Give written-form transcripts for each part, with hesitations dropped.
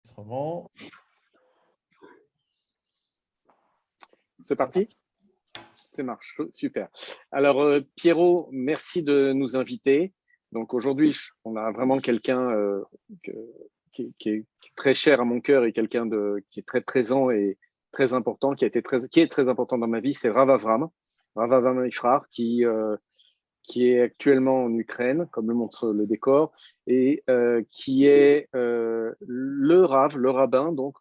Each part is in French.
Enregistrement. C'est parti? Ça marche, super. Alors Pierrot, merci de nous inviter. Donc aujourd'hui, on a vraiment quelqu'un qui est très cher à mon cœur et quelqu'un qui est très présent et très important, qui est très important dans ma vie, c'est Rav Avram Ifrar, qui est actuellement en Ukraine, comme le montre le décor, et qui est le rabbin, donc,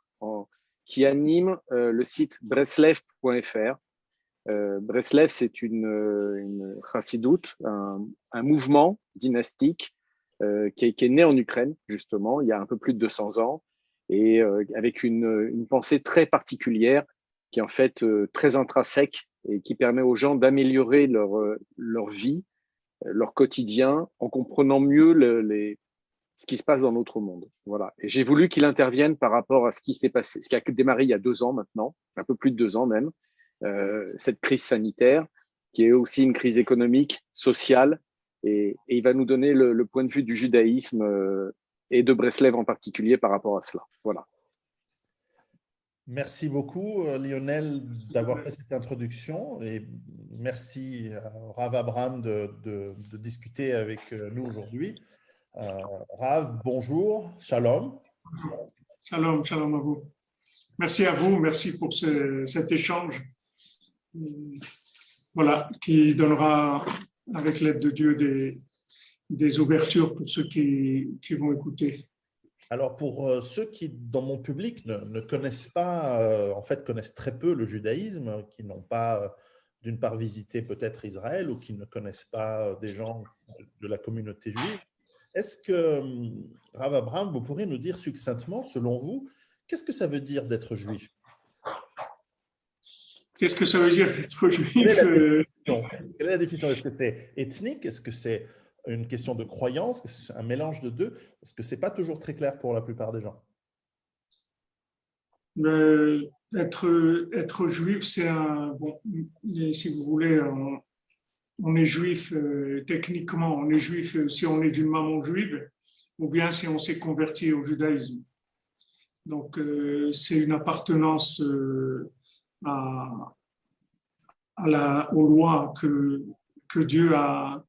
qui anime le site breslev.fr. Breslev, c'est une chassidoute, un mouvement dynastique qui est né en Ukraine, justement, il y a un peu plus de 200 ans, et avec une pensée très particulière, qui est en fait très intrinsèque et qui permet aux gens d'améliorer leur vie, leur quotidien, en comprenant mieux ce qui se passe dans notre monde. Voilà. Et j'ai voulu qu'il intervienne par rapport à ce qui s'est passé, ce qui a démarré il y a 2 ans maintenant, un peu plus de 2 ans même, cette crise sanitaire, qui est aussi une crise économique, sociale, et il va nous donner le point de vue du judaïsme et de Breslev en particulier par rapport à cela. Voilà. Merci beaucoup, Lionel, d'avoir fait cette introduction et merci à Rav Avram de discuter avec nous aujourd'hui. Rav, bonjour, shalom. Shalom, shalom à vous. Merci à vous, merci pour cet échange. Voilà, qui donnera, avec l'aide de Dieu, des ouvertures pour ceux qui vont écouter. Alors, pour ceux qui, dans mon public, ne connaissent pas, en fait, connaissent très peu le judaïsme, qui n'ont pas, d'une part, visité peut-être Israël ou qui ne connaissent pas des gens de la communauté juive, est-ce que, Rav Avram, vous pourriez nous dire succinctement, selon vous, qu'est-ce que ça veut dire d'être juif? Qu'est-ce que ça veut dire d'être juif? Quelle est la définition? Est-ce que c'est ethnique? Est-ce que c'est une question de croyance? Est-ce que c'est un mélange de deux? Parce que ce n'est pas toujours très clair pour la plupart des gens. Être juif, c'est bon, si vous voulez, on est juif techniquement, on est juif si on est d'une maman juive ou bien si on s'est converti au judaïsme. Donc, c'est une appartenance aux lois que Dieu a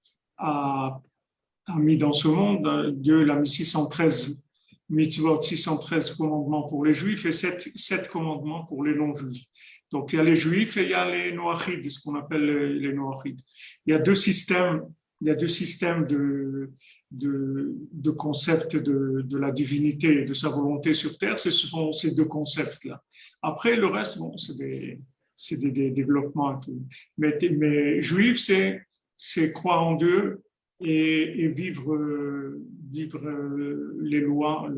mis dans ce monde. Dieu l'a mis 613 mitzvot, 613 commandements pour les juifs et 7 commandements pour les non-juifs. Donc, il y a les juifs et il y a les noachides, ce qu'on appelle les noachides. Il y a deux systèmes de concepts de la divinité et de sa volonté sur terre. Ce sont ces deux concepts-là. Après, le reste, bon, c'est des développements. Mais juif, c'est croire en Dieu et vivre les lois,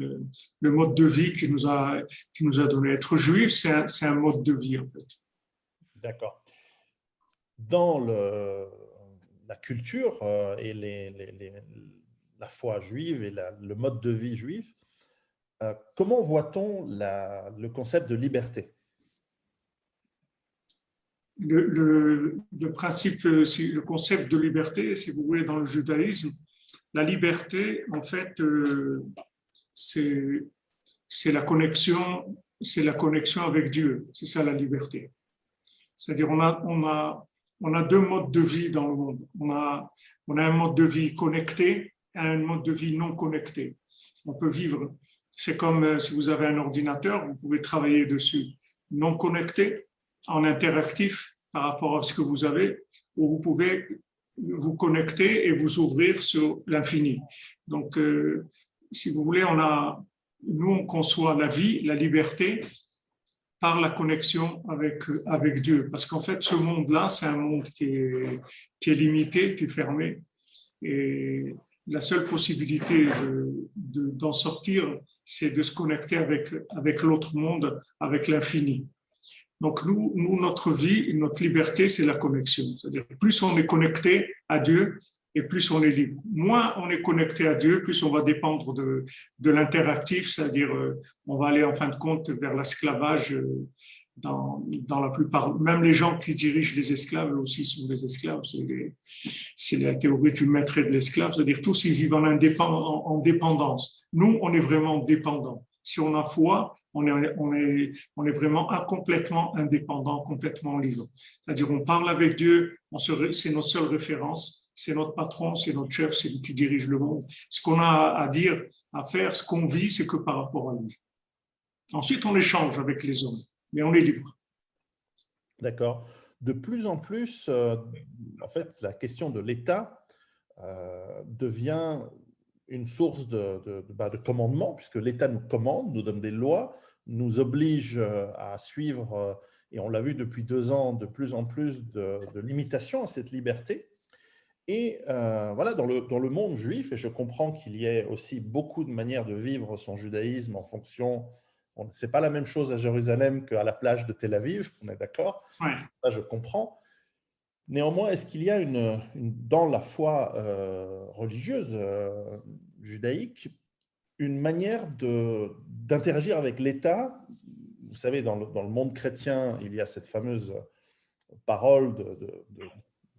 le mode de vie qu'il nous a donné. Être juif, c'est un mode de vie, en fait. D'accord. Dans la culture et la foi juive et le mode de vie juif, comment voit-on le concept de liberté? Le principe, le concept de liberté, si vous voulez, dans le judaïsme, la liberté, en fait, c'est la connexion avec Dieu. C'est ça la liberté. C'est-à-dire, on a deux modes de vie dans le monde. On a un mode de vie connecté et un mode de vie non connecté. On peut vivre. C'est comme si vous avez un ordinateur, vous pouvez travailler dessus non connecté, en interactif par rapport à ce que vous avez, ou vous pouvez vous connecter et vous ouvrir sur l'infini. Donc, si vous voulez, nous, on conçoit la vie, la liberté, par la connexion avec Dieu. Parce qu'en fait, ce monde-là, c'est un monde qui est limité, qui est fermé. Et la seule possibilité d'en sortir, c'est de se connecter avec l'autre monde, avec l'infini. Donc, nous, notre vie, notre liberté, c'est la connexion. C'est-à-dire, plus on est connecté à Dieu, et plus on est libre. Moins on est connecté à Dieu, plus on va dépendre de l'interactif, c'est-à-dire on va aller en fin de compte vers l'esclavage dans la plupart. Même les gens qui dirigent les esclaves aussi sont des esclaves. C'est la théorie du maître et de l'esclave, c'est-à-dire tous ils vivent en dépendance. Nous, on est vraiment dépendants. Si on a foi, on est vraiment complètement indépendant, complètement libre. C'est-à-dire, on parle avec Dieu, c'est notre seule référence, c'est notre patron, c'est notre chef, c'est lui qui dirige le monde. Ce qu'on a à dire, à faire, ce qu'on vit, c'est que par rapport à lui. Ensuite, on échange avec les hommes, mais on est libre. D'accord. De plus en plus, en fait, la question de l'État devient une source de commandement, puisque l'État nous commande, nous donne des lois, nous oblige à suivre, et on l'a vu depuis 2 ans, de plus en plus de limitations à cette liberté. Et voilà, dans le monde juif, et je comprends qu'il y ait aussi beaucoup de manières de vivre son judaïsme en fonction, ce n'est pas la même chose à Jérusalem qu'à la plage de Tel Aviv, on est d'accord, Ouais. ça je comprends. Néanmoins, est-ce qu'il y a dans la foi religieuse judaïque une manière d'interagir avec l'État? Vous savez, dans le monde chrétien, il y a cette fameuse parole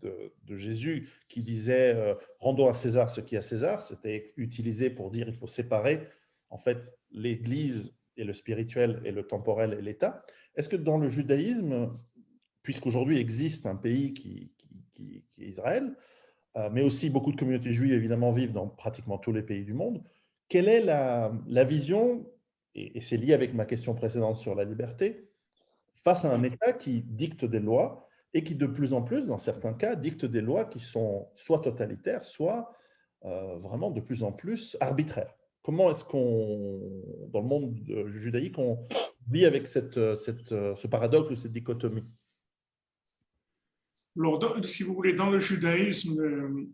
de Jésus qui disait rendons à César ce qui est à César. C'était utilisé pour dire il faut séparer en fait l'Église et le spirituel et le temporel et l'État. Est-ce que dans le judaïsme, puisqu'aujourd'hui existe un pays qui est Israël, mais aussi beaucoup de communautés juives évidemment vivent dans pratiquement tous les pays du monde, quelle est la vision, et c'est lié avec ma question précédente sur la liberté, face à un État qui dicte des lois et qui de plus en plus, dans certains cas, dicte des lois qui sont soit totalitaires, soit vraiment de plus en plus arbitraires? Comment est-ce dans le monde judaïque, on vit avec ce paradoxe ou cette dichotomie? Alors, si vous voulez, dans le judaïsme,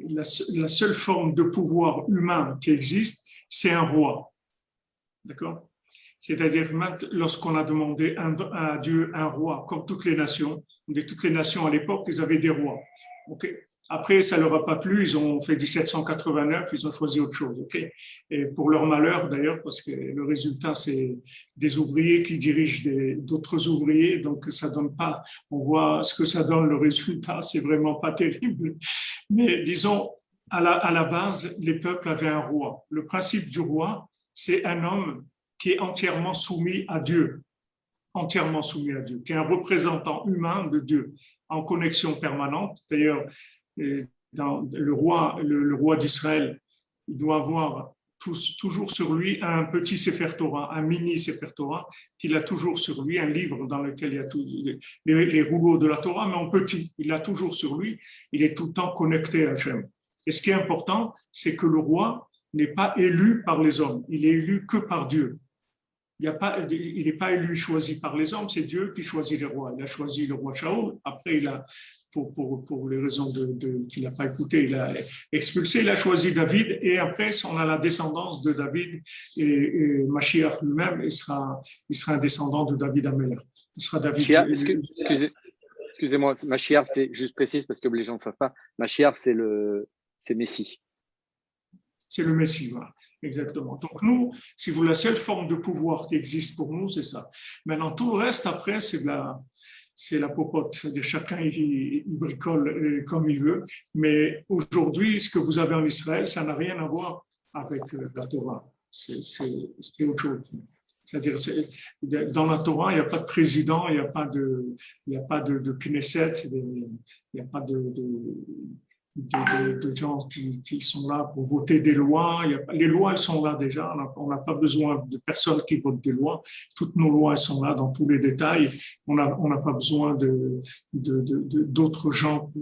la seule forme de pouvoir humain qui existe, c'est un roi. D'accord? C'est-à-dire, lorsqu'on a demandé à Dieu un roi, comme toutes les nations à l'époque, ils avaient des rois. Okay? Après, ça ne leur a pas plu, ils ont fait 1789, ils ont choisi autre chose. Okay? Et pour leur malheur, d'ailleurs, parce que le résultat, c'est des ouvriers qui dirigent d'autres ouvriers, donc ça donne pas, on voit ce que ça donne, le résultat, c'est vraiment pas terrible. Mais disons, à la base, les peuples avaient un roi. Le principe du roi, c'est un homme qui est entièrement soumis à Dieu, qui est un représentant humain de Dieu, en connexion permanente. D'ailleurs, dans le roi d'Israël, il doit avoir toujours sur lui un petit Sefer Torah, un mini Sefer Torah, qu'il a toujours sur lui, un livre dans lequel il y a tous les rouleaux de la Torah, mais en petit. Il l'a toujours sur lui, il est tout le temps connecté à Hachem. Et ce qui est important, c'est que le roi n'est pas élu par les hommes, il est élu que par Dieu. Il n'est pas élu, choisi par les hommes, c'est Dieu qui choisit les rois. Il a choisi le roi Shaoul, après pour les raisons qu'il n'a pas écouté, il a expulsé, il a choisi David, et après on a la descendance de David, et Mashiach lui-même, il sera un descendant de David Amelech. Il sera David. Excusez-moi, Mashiach, c'est juste précise parce que les gens ne savent pas, Mashiach c'est Messie. C'est le Messie, voilà, exactement. Donc nous, si vous voulez, la seule forme de pouvoir qui existe pour nous, c'est ça. Maintenant, tout le reste, après, c'est la popote, c'est-à-dire chacun il bricole comme il veut. Mais aujourd'hui, ce que vous avez en Israël, ça n'a rien à voir avec la Torah. C'est autre chose. C'est-à-dire, dans la Torah, il n'y a pas de président, il n'y a pas de Knesset, il n'y a pas de gens qui sont là pour voter des lois. Les lois, elles sont là déjà. On n'a pas besoin de personnes qui votent des lois. Toutes nos lois, elles sont là dans tous les détails. On n'a pas besoin d'autres gens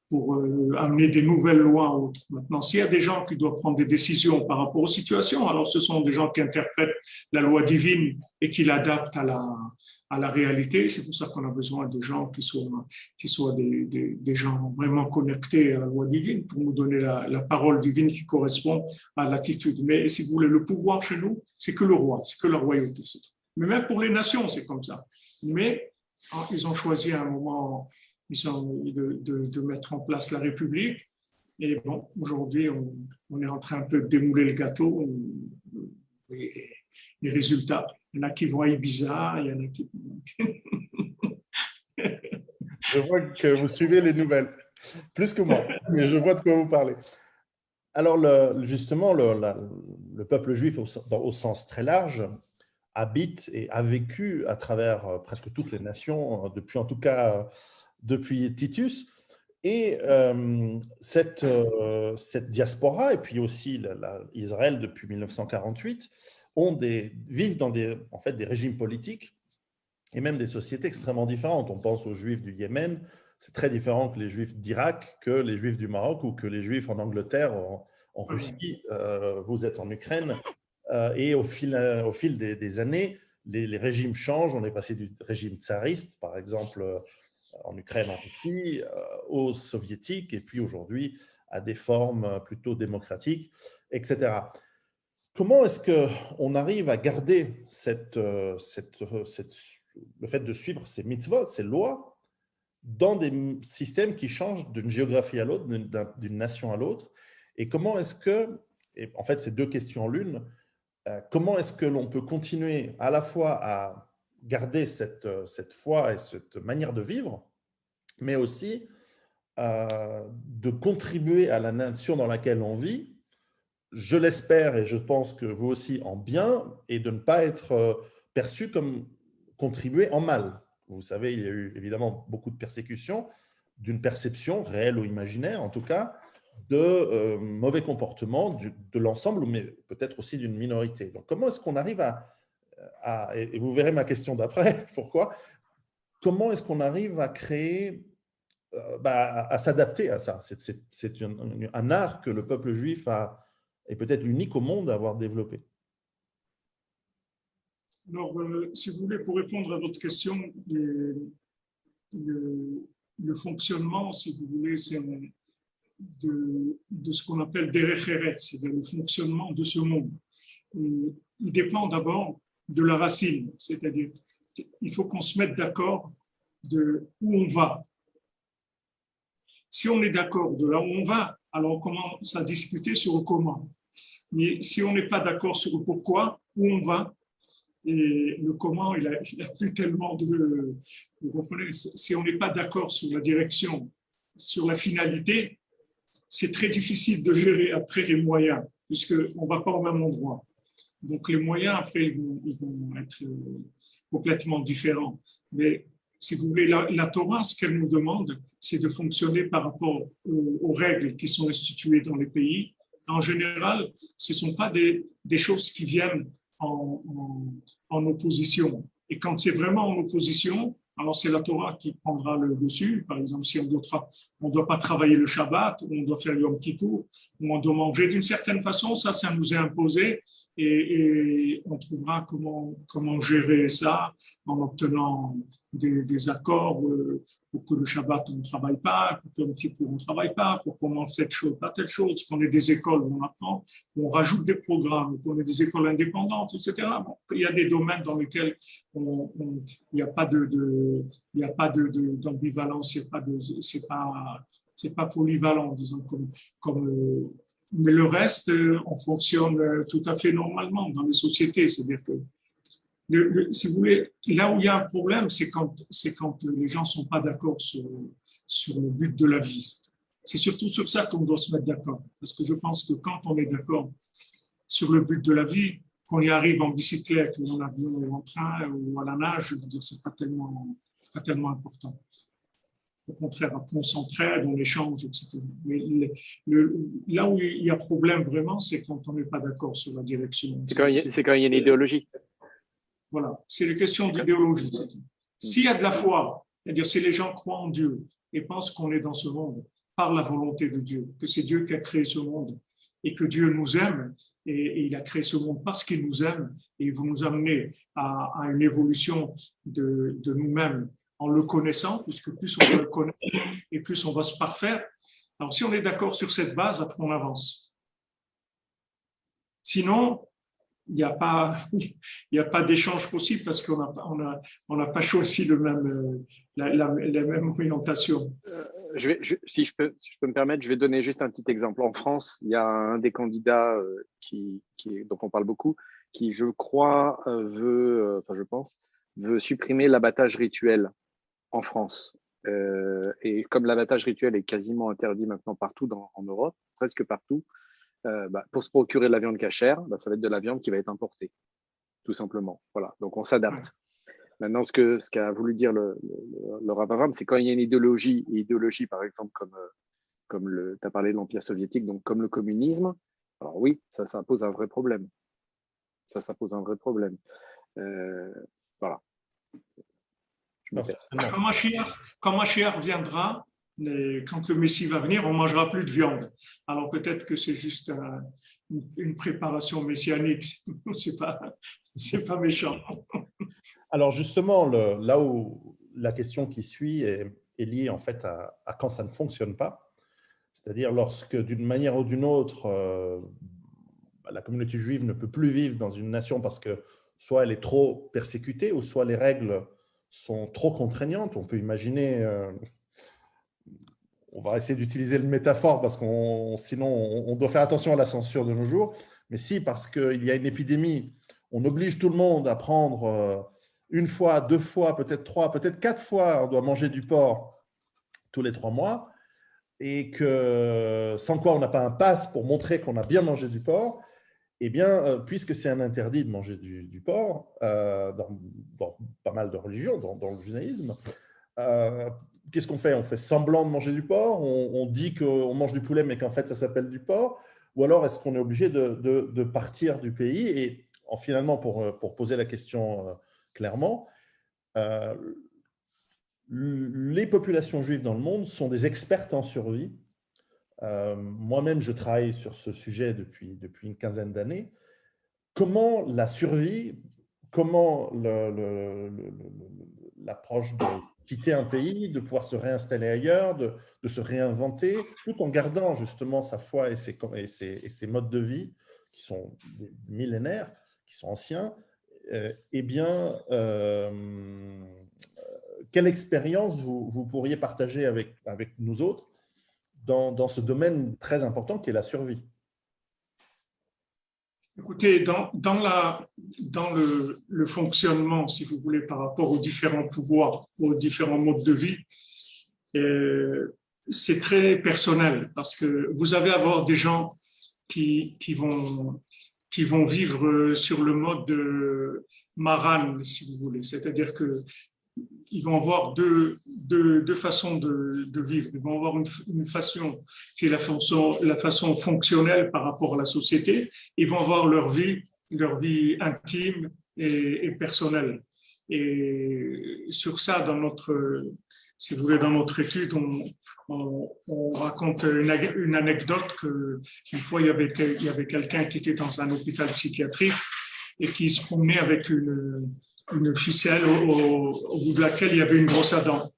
pour amener des nouvelles lois autres. Maintenant, s'il y a des gens qui doivent prendre des décisions par rapport aux situations, alors ce sont des gens qui interprètent la loi divine et qui l'adaptent à la réalité. C'est pour ça qu'on a besoin de gens qui soient des gens vraiment connectés à la loi divine pour nous donner la parole divine qui correspond à l'attitude. Mais si vous voulez, le pouvoir chez nous, c'est que le roi, c'est que la royauté. Mais même pour les nations, c'est comme ça. Mais ils ont choisi à un moment de mettre en place la République. Et bon, aujourd'hui, on est en train un peu de démouler le gâteau. Et les résultats, il y en a qui vont à Ibiza, il y en a qui... Je vois que vous suivez les nouvelles, plus que moi, mais je vois de quoi vous parlez. Alors, justement, le peuple juif, au sens très large, habite et a vécu à travers presque toutes les nations, depuis en tout cas depuis Titus. Et cette diaspora, et puis aussi Israël depuis 1948, vivent dans en fait, des régimes politiques et même des sociétés extrêmement différentes. On pense aux Juifs du Yémen, c'est très différent que les Juifs d'Irak, que les Juifs du Maroc ou que les Juifs en Angleterre, en Russie, vous êtes en Ukraine. Et au fil des années, les régimes changent. On est passé du régime tsariste, par exemple, en Ukraine, en Russie, aux soviétiques, et puis aujourd'hui à des formes plutôt démocratiques, etc. Comment est-ce qu'on arrive à garder le fait de suivre ces mitzvot, ces lois, dans des systèmes qui changent d'une géographie à l'autre, d'une nation à l'autre? Et comment est-ce que, et en fait c'est deux questions en l'une, comment est-ce que l'on peut continuer à la fois à garder cette foi et cette manière de vivre, mais aussi de contribuer à la nation dans laquelle on vit, je l'espère et je pense que vous aussi, en bien, et de ne pas être perçu comme contribuer en mal. Vous savez, il y a eu évidemment beaucoup de persécutions, d'une perception réelle ou imaginaire en tout cas, de mauvais comportements de l'ensemble, mais peut-être aussi d'une minorité. Donc comment est-ce qu'on arrive et vous verrez ma question d'après, pourquoi, comment est-ce qu'on arrive à créer, à s'adapter à ça? C'est un art que le peuple juif est peut-être l'unique au monde à avoir développé. Alors, si vous voulez, pour répondre à votre question, le fonctionnement, si vous voulez, c'est de ce qu'on appelle Derech Eretz, c'est-à-dire le fonctionnement de ce monde. Et il dépend d'abord de la racine, c'est-à-dire il faut qu'on se mette d'accord de où on va. Si on est d'accord de là où on va, alors on commence à discuter sur le comment. Mais si on n'est pas d'accord sur le pourquoi, où on va, et le comment, il a plus tellement de... Vous comprenez, si on n'est pas d'accord sur la direction, sur la finalité, c'est très difficile de gérer après les moyens, puisqu'on ne va pas au même endroit. Donc les moyens, après, ils vont être complètement différents. Mais si vous voulez, la Torah, ce qu'elle nous demande, c'est de fonctionner par rapport aux règles qui sont instituées dans les pays. En général, ce ne sont pas des choses qui viennent en opposition. Et quand c'est vraiment en opposition, alors c'est la Torah qui prendra le dessus. Par exemple, si on doit pas travailler le Shabbat, on doit faire Yom Kippour, ou on doit manger d'une certaine façon, ça nous est imposé. Et on trouvera comment gérer ça en obtenant des accords pour que le Shabbat, on ne travaille pas, pour que le Kippour, on ne travaille pas, pour qu'on mange cette chose, pas telle chose, qu'on ait des écoles où on apprend, où on rajoute des programmes, qu'on ait des écoles indépendantes, etc. Bon, il y a des domaines dans lesquels il n'y a pas d'ambivalence, c'est pas polyvalent, disons, comme mais le reste, on fonctionne tout à fait normalement dans les sociétés. C'est-à-dire que, si vous voulez, là où il y a un problème, c'est quand les gens ne sont pas d'accord sur le but de la vie. C'est surtout sur ça qu'on doit se mettre d'accord. Parce que je pense que quand on est d'accord sur le but de la vie, qu'on y arrive en bicyclette ou en avion ou en train ou à la nage, je veux dire, c'est pas tellement important. Au contraire, on s'entraide, on échange, etc. Mais là où il y a problème vraiment, c'est quand on n'est pas d'accord sur la direction. C'est quand il y a une idéologie. Voilà, c'est les questions d'idéologie. S'il y a de la foi, c'est-à-dire si les gens croient en Dieu et pensent qu'on est dans ce monde par la volonté de Dieu, que c'est Dieu qui a créé ce monde et que Dieu nous aime et il a créé ce monde parce qu'il nous aime et il veut nous amener à une évolution de nous-mêmes en le connaissant, puisque plus on va le connaître et plus on va se parfaire. Alors, si on est d'accord sur cette base, après on avance. Sinon, il n'y a pas d'échange possible parce qu'on n'a pas choisi la même orientation. Si je peux me permettre, je vais donner juste un petit exemple. En France, il y a un des candidats dont on parle beaucoup, qui, je crois, veut supprimer l'abattage rituel en France. Et comme l'abattage rituel est quasiment interdit maintenant partout en Europe, presque partout, pour se procurer de la viande cachère, ça va être de la viande qui va être importée, tout simplement. Voilà, donc on s'adapte. Maintenant, ce qu'a voulu dire le Rav Avraham, c'est quand il y a une idéologie par exemple, comme tu as parlé de l'Empire soviétique, donc comme le communisme, alors oui, ça pose un vrai problème. Ça pose un vrai problème. Voilà. Quand Mashiach viendra, quand le Messie va venir, on ne mangera plus de viande. Alors peut-être que c'est juste une préparation messianique. C'est pas méchant. Alors justement, là où la question qui suit est liée en fait à quand ça ne fonctionne pas, c'est-à-dire lorsque d'une manière ou d'une autre, la communauté juive ne peut plus vivre dans une nation parce que soit elle est trop persécutée ou soit les règles sont trop contraignantes. On peut imaginer, on va essayer d'utiliser le métaphore parce sinon on doit faire attention à la censure de nos jours, mais si parce qu'il y a une épidémie, on oblige tout le monde à prendre une fois, 2 fois, peut-être 3, peut-être 4 fois, on doit manger du porc tous les 3 mois, et que sans quoi on n'a pas un pass pour montrer qu'on a bien mangé du porc, eh bien, puisque c'est un interdit de manger du porc dans pas mal de religions, dans le judaïsme, qu'est-ce qu'on fait? On fait semblant de manger du porc, on dit qu'on mange du poulet, mais qu'en fait, ça s'appelle du porc, ou alors est-ce qu'on est obligé de partir du pays? Et finalement, pour poser la question clairement, les populations juives dans le monde sont des expertes en survie. Moi-même, je travaille sur ce sujet depuis une quinzaine d'années. Comment la survie, comment l'approche de quitter un pays, de pouvoir se réinstaller ailleurs, de se réinventer, tout en gardant justement sa foi et ses modes de vie qui sont millénaires, qui sont anciens, eh bien, quelle expérience vous pourriez partager avec nous autres dans ce domaine très important qui est la survie? Écoutez, dans le fonctionnement, si vous voulez, par rapport aux différents pouvoirs, aux différents modes de vie, c'est très personnel parce que vous allez avoir des gens qui vont vivre sur le mode de Maran, si vous voulez. C'est-à-dire que ils vont avoir deux façons de vivre. Ils vont avoir une façon qui est la façon fonctionnelle par rapport à la société. Ils vont avoir leur vie intime et personnelle. Et sur ça, si vous voulez, dans notre étude, on raconte une anecdote qu'une fois, il y avait quelqu'un qui était dans un hôpital psychiatrique et qui se promenait avec une ficelle au bout de laquelle il y avait une brosse à dents.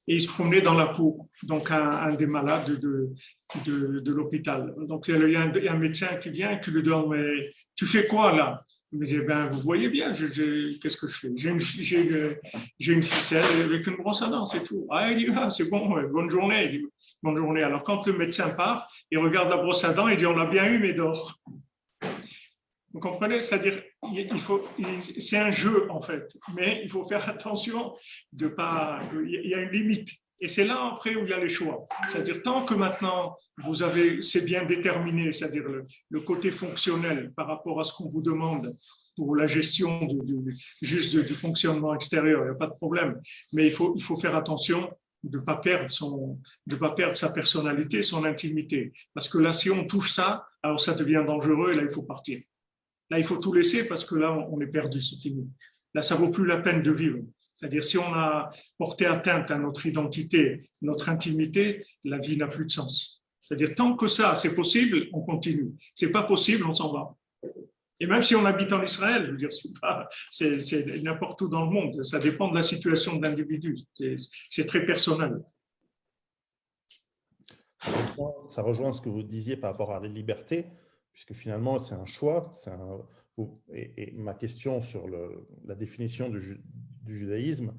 Et il se promenait dans la peau, donc un des malades de l'hôpital. Donc il y a un médecin qui vient et qui lui demande, mais tu fais quoi là? Il me dit, ben, vous voyez bien, qu'est-ce que je fais? J'ai une ficelle avec une brosse à dents, c'est tout. Ah, il dit, ah, c'est bon, bonne journée. Il dit, bonne journée. Alors quand le médecin part, il regarde la brosse à dents, il dit, on l'a bien eu, mais dors. Vous comprenez? C'est-à-dire, c'est un jeu en fait, mais il faut faire attention de pas. Il y a une limite. Et c'est là après où il y a les choix. C'est-à-dire, tant que maintenant c'est bien déterminé, c'est-à-dire le côté fonctionnel par rapport à ce qu'on vous demande pour la gestion du fonctionnement extérieur, il n'y a pas de problème. Mais il faut faire attention de ne pas perdre sa personnalité, son intimité. Parce que là, si on touche ça, alors ça devient dangereux et là, il faut partir. Là, il faut tout laisser parce que là, on est perdu, c'est fini. Là, ça ne vaut plus la peine de vivre. C'est-à-dire, si on a porté atteinte à notre identité, notre intimité, la vie n'a plus de sens. C'est-à-dire, tant que ça, c'est possible, on continue. Ce n'est pas possible, on s'en va. Et même si on habite en Israël, je veux dire, c'est n'importe où dans le monde. Ça dépend de la situation de l'individu. C'est très personnel. Ça rejoint ce que vous disiez par rapport à la liberté, puisque finalement, c'est un choix. Et ma question sur la définition du judaïsme,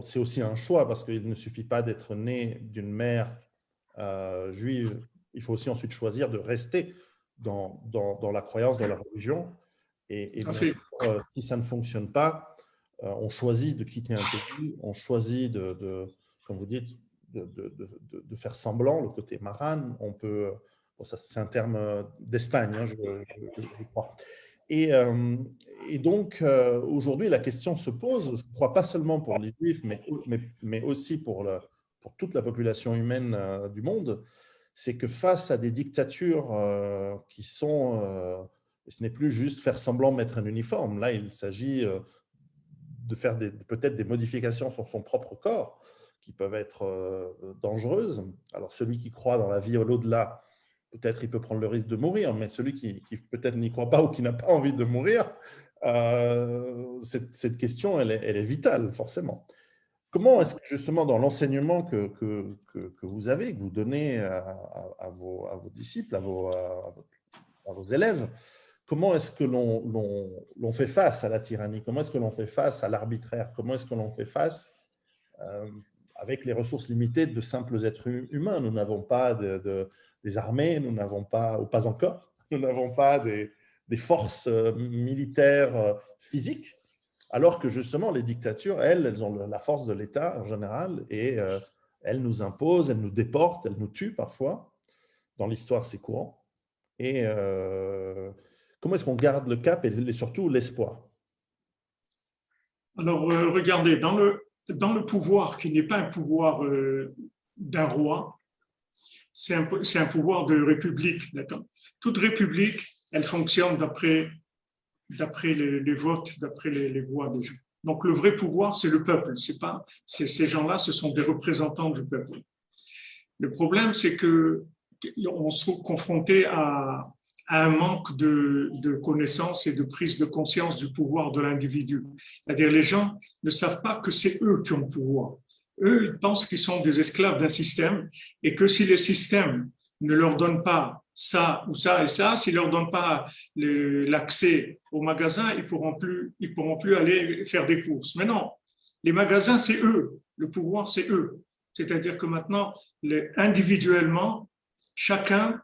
c'est aussi un choix, parce qu'il ne suffit pas d'être né d'une mère juive. Il faut aussi ensuite choisir de rester dans la croyance, dans la religion. Et si ça ne fonctionne pas, on choisit de quitter un pays, on choisit comme vous dites, de faire semblant, le côté maran. On peut Bon, ça, c'est un terme d'Espagne, hein, je crois. Et donc, aujourd'hui, la question se pose, je crois pas seulement pour les Juifs, mais aussi pour toute la population humaine du monde, c'est que face à des dictatures qui sont, ce n'est plus juste faire semblant de mettre un uniforme, là, il s'agit de faire peut-être des modifications sur son propre corps qui peuvent être dangereuses. Alors, celui qui croit dans la vie au l'au-delà, peut-être il peut prendre le risque de mourir, mais celui qui peut-être n'y croit pas ou qui n'a pas envie de mourir, cette question, elle est vitale, forcément. Comment est-ce que, justement, dans l'enseignement que vous avez, que vous donnez à vos disciples, à vos élèves, comment est-ce que l'on fait face à la tyrannie? Comment est-ce que l'on fait face à l'arbitraire? Comment est-ce que l'on fait face avec les ressources limitées de simples êtres humains? Nous n'avons pas des armées, nous n'avons pas, ou pas encore, nous n'avons pas des forces militaires physiques, alors que justement les dictatures, elles ont la force de l'État en général, et elles nous imposent, elles nous déportent, elles nous tuent parfois. Dans l'histoire, c'est courant. Et comment est-ce qu'on garde le cap et surtout l'espoir? Alors, regardez, dans le pouvoir qui n'est pas un pouvoir d'un roi, c'est un pouvoir de république. D'accord. Toute république, elle fonctionne d'après les votes, d'après les voix des gens. Donc, le vrai pouvoir, c'est le peuple. Ces gens-là, ce sont des représentants du peuple. Le problème, c'est qu'on se trouve confronté à un manque de connaissance et de prise de conscience du pouvoir de l'individu. C'est-à-dire, les gens ne savent pas que c'est eux qui ont le pouvoir. Eux, ils pensent qu'ils sont des esclaves d'un système et que si le système ne leur donne pas ça ou ça et ça, s'il ne leur donne pas l'accès au magasin, ils pourront plus aller faire des courses. Mais non, les magasins, c'est eux. Le pouvoir, c'est eux. C'est-à-dire que maintenant, individuellement, chacun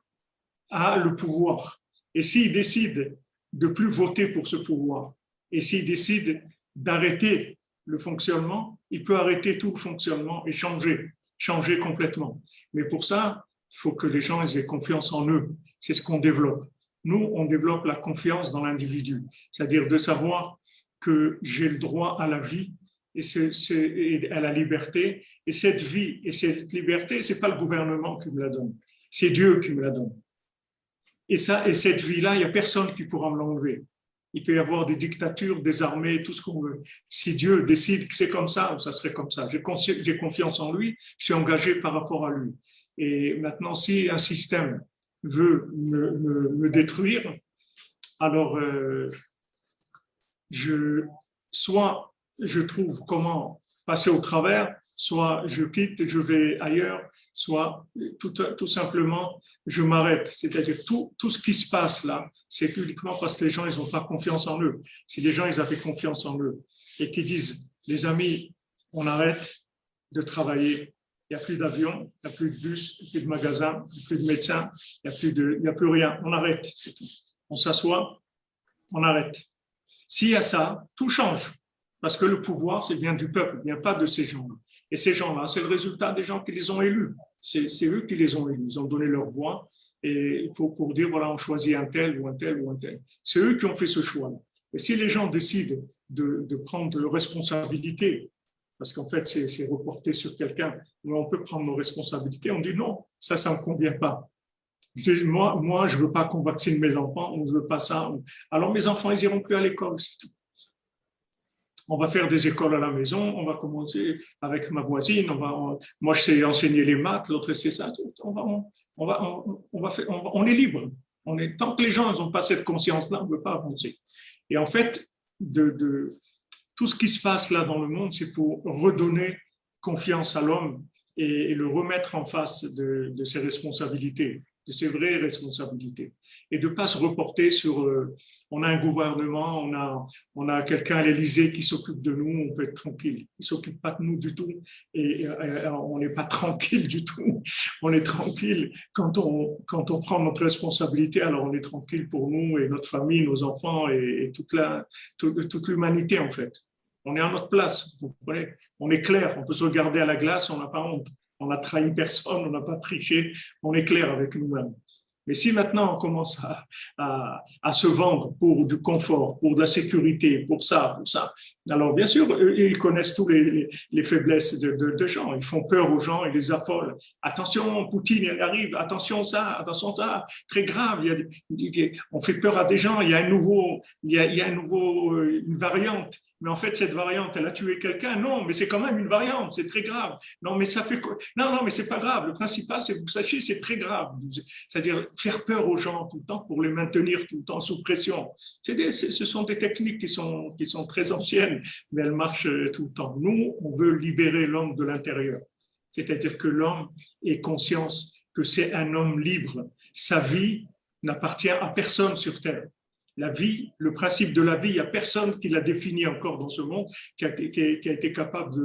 a le pouvoir. Et s'il décide de plus voter pour ce pouvoir, et s'il décide d'arrêter le fonctionnement, il peut arrêter tout le fonctionnement et changer complètement. Mais pour ça, il faut que les gens aient confiance en eux. C'est ce qu'on développe. Nous, on développe la confiance dans l'individu, c'est-à-dire de savoir que j'ai le droit à la vie et à la liberté. Et cette vie et cette liberté, ce n'est pas le gouvernement qui me la donne, c'est Dieu qui me la donne. Et cette vie-là, il n'y a personne qui pourra me l'enlever. Il peut y avoir des dictatures, des armées, tout ce qu'on veut. Si Dieu décide que c'est comme ça, ça serait comme ça. J'ai confiance en lui, je suis engagé par rapport à lui. Et maintenant, si un système veut me détruire, alors soit je trouve comment passer au travers, soit je quitte, je vais ailleurs, soit tout simplement je m'arrête. C'est-à-dire tout ce qui se passe là, c'est uniquement parce que les gens ils n'ont pas confiance en eux. Si les gens ils avaient confiance en eux et qu'ils disent, les amis, on arrête de travailler, il n'y a plus d'avion, il n'y a plus de bus, il n'y a plus de magasins, il n'y a plus de médecins, il n'y a plus rien, on arrête, c'est tout. On s'assoit, on arrête. S'il y a ça, tout change. Parce que le pouvoir, c'est bien du peuple, il n'y a pas de ces gens-là. Et ces gens-là, c'est le résultat des gens qui les ont élus. C'est eux qui les ont élus. Ils ont donné leur voix et pour dire, voilà, on choisit un tel ou un tel ou un tel. C'est eux qui ont fait ce choix-là. Et si les gens décident de prendre leurs responsabilités, parce qu'en fait, c'est reporté sur quelqu'un, mais on peut prendre nos responsabilités, on dit non, ça ne me convient pas. Je dis, moi, je ne veux pas qu'on vaccine mes enfants, on ne veut pas ça. Alors mes enfants, ils n'iront plus à l'école, c'est tout. On va faire des écoles à la maison, on va commencer avec ma voisine, moi je sais enseigner les maths, l'autre c'est ça, on est libre. Tant que les gens n'ont pas cette conscience-là, on ne peut pas avancer. Et en fait, tout ce qui se passe là dans le monde, c'est pour redonner confiance à l'homme et le remettre en face de ses responsabilités, de ses vraies responsabilités. Et de ne pas se reporter sur on a un gouvernement, on a quelqu'un à l'Élysée qui s'occupe de nous, on peut être tranquille. Il ne s'occupe pas de nous du tout et on n'est pas tranquille du tout. On est tranquille quand on prend notre responsabilité, alors on est tranquille pour nous et notre famille, nos enfants et toute l'humanité en fait. On est à notre place, vous comprenez ? On est clair, on peut se regarder à la glace, on n'a pas honte. On n'a trahi personne, on n'a pas triché, on est clair avec nous-mêmes. Mais si maintenant on commence à se vendre pour du confort, pour de la sécurité, pour ça, alors bien sûr, ils connaissent tous les faiblesses de gens. Ils font peur aux gens, ils les affolent. Attention, Poutine, il arrive, attention ça, très grave. On fait peur à des gens, il y a une variante. Mais en fait, cette variante, elle a tué quelqu'un. Non, mais c'est quand même une variante, c'est très grave. Non, mais ça fait quoi? Non, mais c'est pas grave. Le principal, c'est que vous sachiez, c'est très grave. C'est-à-dire faire peur aux gens tout le temps pour les maintenir tout le temps sous pression. Ce sont des techniques qui sont très anciennes, mais elles marchent tout le temps. Nous, on veut libérer l'homme de l'intérieur. C'est-à-dire que l'homme ait conscience que c'est un homme libre. Sa vie n'appartient à personne sur Terre. La vie, le principe de la vie, il n'y a personne qui l'a défini encore dans ce monde, qui a été capable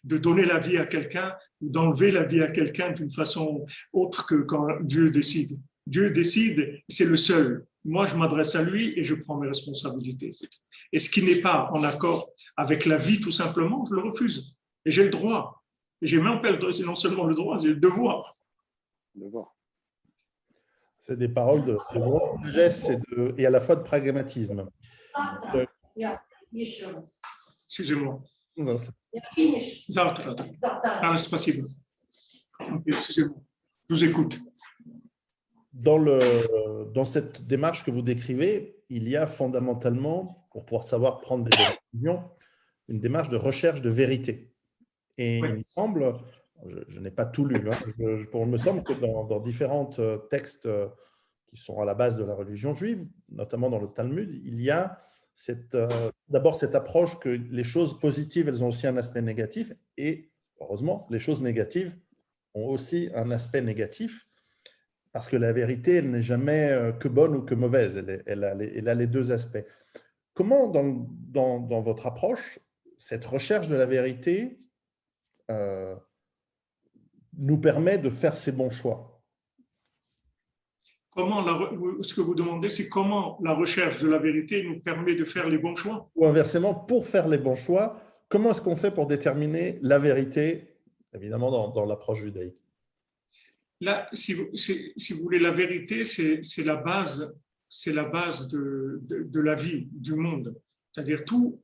de donner la vie à quelqu'un ou d'enlever la vie à quelqu'un d'une façon autre que quand Dieu décide. Dieu décide, c'est le seul. Moi, je m'adresse à lui et je prends mes responsabilités. Et ce qui n'est pas en accord avec la vie, tout simplement, je le refuse. Et j'ai le droit. Et j'ai même pas non seulement le droit, j'ai le devoir. C'est des paroles de grande sagesse et à la fois de pragmatisme. Excusez-moi. Non, Спасибо. Excusez-moi. Je vous écoute. Dans cette démarche que vous décrivez, il y a fondamentalement, pour pouvoir savoir prendre des décisions, une démarche de recherche de vérité. Et il me semble, je n'ai pas tout lu, il me semble que dans différents textes qui sont à la base de la religion juive, notamment dans le Talmud, il y a d'abord cette approche que les choses positives, elles ont aussi un aspect négatif, et heureusement, les choses négatives ont aussi un aspect négatif, parce que la vérité, elle n'est jamais que bonne ou que mauvaise, elle a les deux aspects. Comment, dans votre approche, cette recherche de la vérité nous permet de faire ces bons choix? Ce que vous demandez, c'est comment la recherche de la vérité nous permet de faire les bons choix? Ou inversement, pour faire les bons choix, comment est-ce qu'on fait pour déterminer la vérité, évidemment dans l'approche judaïque? Là, si vous voulez, la vérité, c'est la base de la vie, du monde. C'est-à-dire tout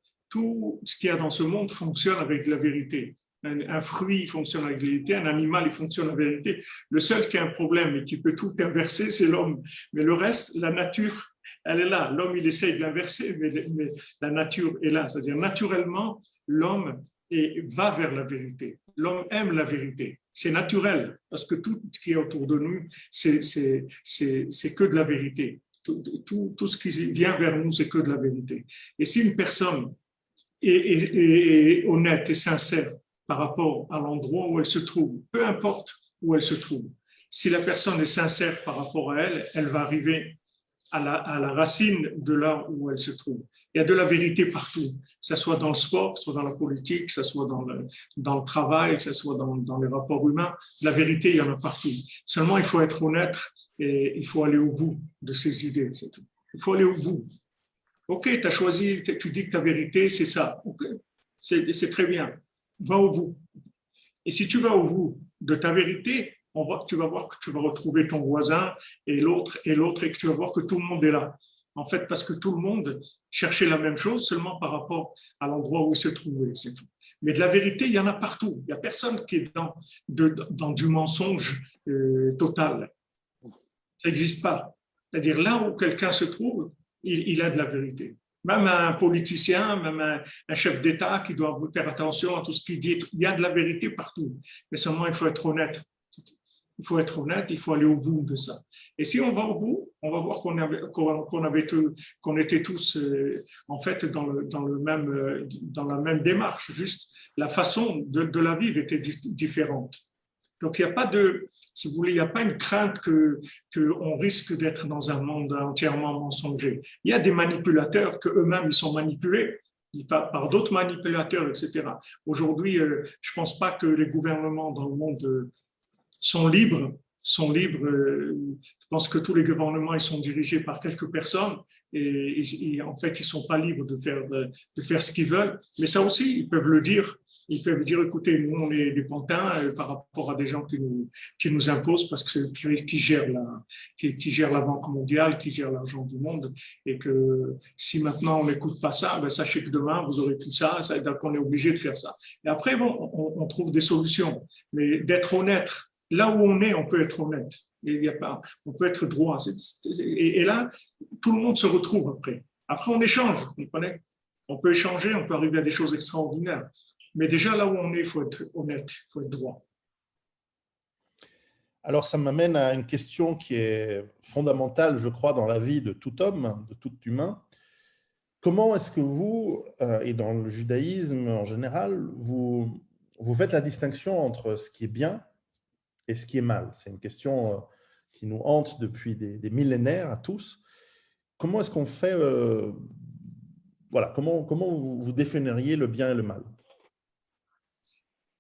ce qu'il y a dans ce monde fonctionne avec la vérité. Un fruit fonctionne avec la vérité, un animal il fonctionne avec la vérité. Le seul qui a un problème et qui peut tout inverser, c'est l'homme. Mais le reste, la nature, elle est là. L'homme, il essaye d'inverser, mais la nature est là. C'est-à-dire, naturellement, l'homme va vers la vérité. L'homme aime la vérité. C'est naturel, parce que tout ce qui est autour de nous, c'est que de la vérité. Tout ce qui vient vers nous, c'est que de la vérité. Et si une personne est honnête et sincère par rapport à l'endroit où elle se trouve, peu importe où elle se trouve, si la personne est sincère par rapport à elle, elle va arriver à la racine de là où elle se trouve. Il y a de la vérité partout, que ce soit dans le sport, que ce soit dans la politique, que ce soit dans le travail, que ce soit dans les rapports humains. La vérité, il y en a partout. Seulement, il faut être honnête et il faut aller au bout de ses idées, c'est tout. Il faut aller au bout. Ok, tu as choisi, tu dis que ta vérité, c'est ça. Okay. C'est très bien. Va au bout. Et si tu vas au bout de ta vérité, tu vas voir que tu vas retrouver ton voisin et l'autre, et que tu vas voir que tout le monde est là. En fait, parce que tout le monde cherchait la même chose seulement par rapport à l'endroit où il se trouvait, c'est tout. Mais de la vérité, il y en a partout. Il n'y a personne qui est dans du mensonge total. Ça n'existe pas. C'est-à-dire là où quelqu'un se trouve, il a de la vérité. Même un politicien, même un chef d'État qui doit faire attention à tout ce qu'il dit, il y a de la vérité partout. Mais seulement, il faut être honnête. Il faut être honnête, il faut aller au bout de ça. Et si on va au bout, on va voir qu'on était tous en fait dans la même démarche. Juste la façon de la vivre était différente. Donc il n'y a pas si vous voulez, il n'y a pas une crainte qu'on risque d'être dans un monde entièrement mensonger. Il y a des manipulateurs que eux-mêmes ils sont manipulés par d'autres manipulateurs, etc. Aujourd'hui, je ne pense pas que les gouvernements dans le monde sont libres sont libres. Je pense que tous les gouvernements ils sont dirigés par quelques personnes et en fait, ils ne sont pas libres de faire ce qu'ils veulent. Mais ça aussi, ils peuvent le dire. Ils peuvent dire, écoutez, nous, on est des pantins par rapport à des gens qui nous imposent parce que c'est qui gèrent la Banque mondiale, qui gèrent l'argent du monde. Et que si maintenant on n'écoute pas ça, ben sachez que demain, vous aurez tout ça, donc on est obligé de faire ça. Et après, bon, on trouve des solutions. Mais d'être honnête, là où on est, on peut être honnête. Il y a pas, on peut être droit. Et là, tout le monde se retrouve après. Après, on échange, vous comprenez? On peut échanger, on peut arriver à des choses extraordinaires. Mais déjà, là où on est, il faut être honnête, il faut être droit. Alors, ça m'amène à une question qui est fondamentale, je crois, dans la vie de tout homme, de tout humain. Comment est-ce que vous, et dans le judaïsme en général, vous faites la distinction entre ce qui est bien et ce qui est mal? C'est une question qui nous hante depuis des millénaires à tous. Comment est-ce qu'on fait, voilà, comment vous définiriez le bien et le mal?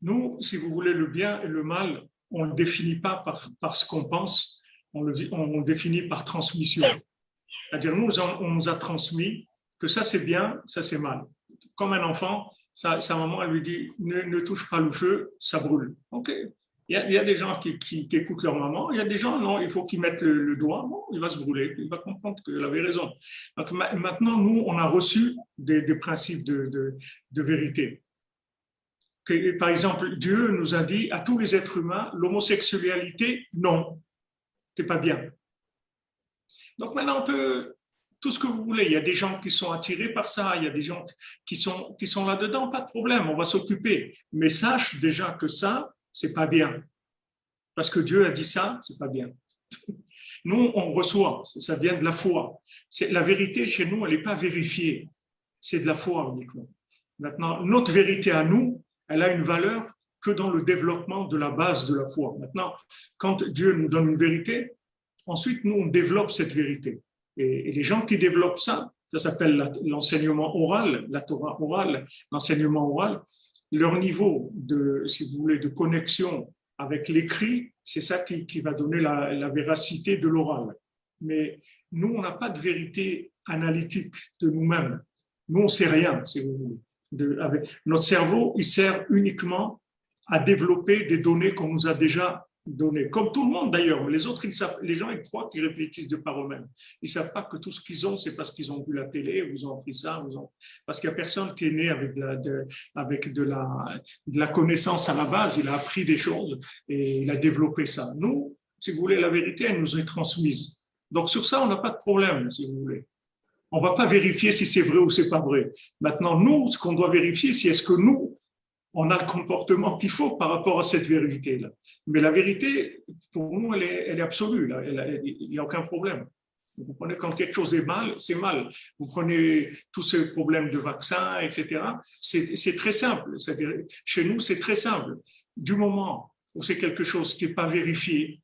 Nous, si vous voulez, le bien et le mal, on ne le définit pas par ce qu'on pense, on le définit par transmission. C'est-à-dire, on nous a transmis que ça c'est bien, ça c'est mal. Comme un enfant, sa maman elle lui dit ne touche pas le feu, ça brûle. Ok. Il y a des gens qui écoutent leur maman, il y a des gens, non, il faut qu'ils mettent le doigt, bon, il va se brûler, il va comprendre qu'elle avait raison. Donc, maintenant, nous, on a reçu des principes de vérité. Que, par exemple, Dieu nous a dit à tous les êtres humains, l'homosexualité, non, c'est pas bien. Donc maintenant, on peut tout ce que vous voulez. Il y a des gens qui sont attirés par ça, il y a des gens qui sont là-dedans, pas de problème, on va s'occuper. Mais sache déjà que ça, c'est pas bien. Parce que Dieu a dit ça, c'est pas bien. Nous, on reçoit, ça vient de la foi. La vérité chez nous, elle n'est pas vérifiée. C'est de la foi uniquement. Maintenant, notre vérité à nous, elle a une valeur que dans le développement de la base de la foi. Maintenant, quand Dieu nous donne une vérité, ensuite, nous, on développe cette vérité. Et les gens qui développent ça, ça s'appelle l'enseignement oral, la Torah orale, l'enseignement oral. Leur niveau si vous voulez, de connexion avec l'écrit, c'est ça qui va donner la véracité de l'oral. Mais nous, on n'a pas de vérité analytique de nous-mêmes. Nous, on ne sait rien, si vous voulez. Notre cerveau, il sert uniquement à développer des données qu'on nous a déjà données. Comme tout le monde d'ailleurs, mais les autres, les gens ils croient qu'ils réfléchissent de par eux-mêmes. Ils ne savent pas que tout ce qu'ils ont, c'est parce qu'ils ont vu la télé, ou ils ont appris ça, parce qu'il n'y a personne qui est né avec de la connaissance à la base, il a appris des choses et il a développé ça. Nous, si vous voulez, la vérité, elle nous est transmise. Donc sur ça, on n'a pas de problème, si vous voulez. On ne va pas vérifier si c'est vrai ou c'est pas vrai. Maintenant, nous, ce qu'on doit vérifier, c'est est-ce que nous, on a le comportement qu'il faut par rapport à cette vérité-là. Mais la vérité, pour nous, elle est absolue. Là. Il n'y a aucun problème. Vous prenez quand quelque chose est mal, c'est mal. Vous prenez tous ces problèmes de vaccins, etc. C'est très simple. C'est-à-dire, chez nous, c'est très simple. Du moment où c'est quelque chose qui n'est pas vérifié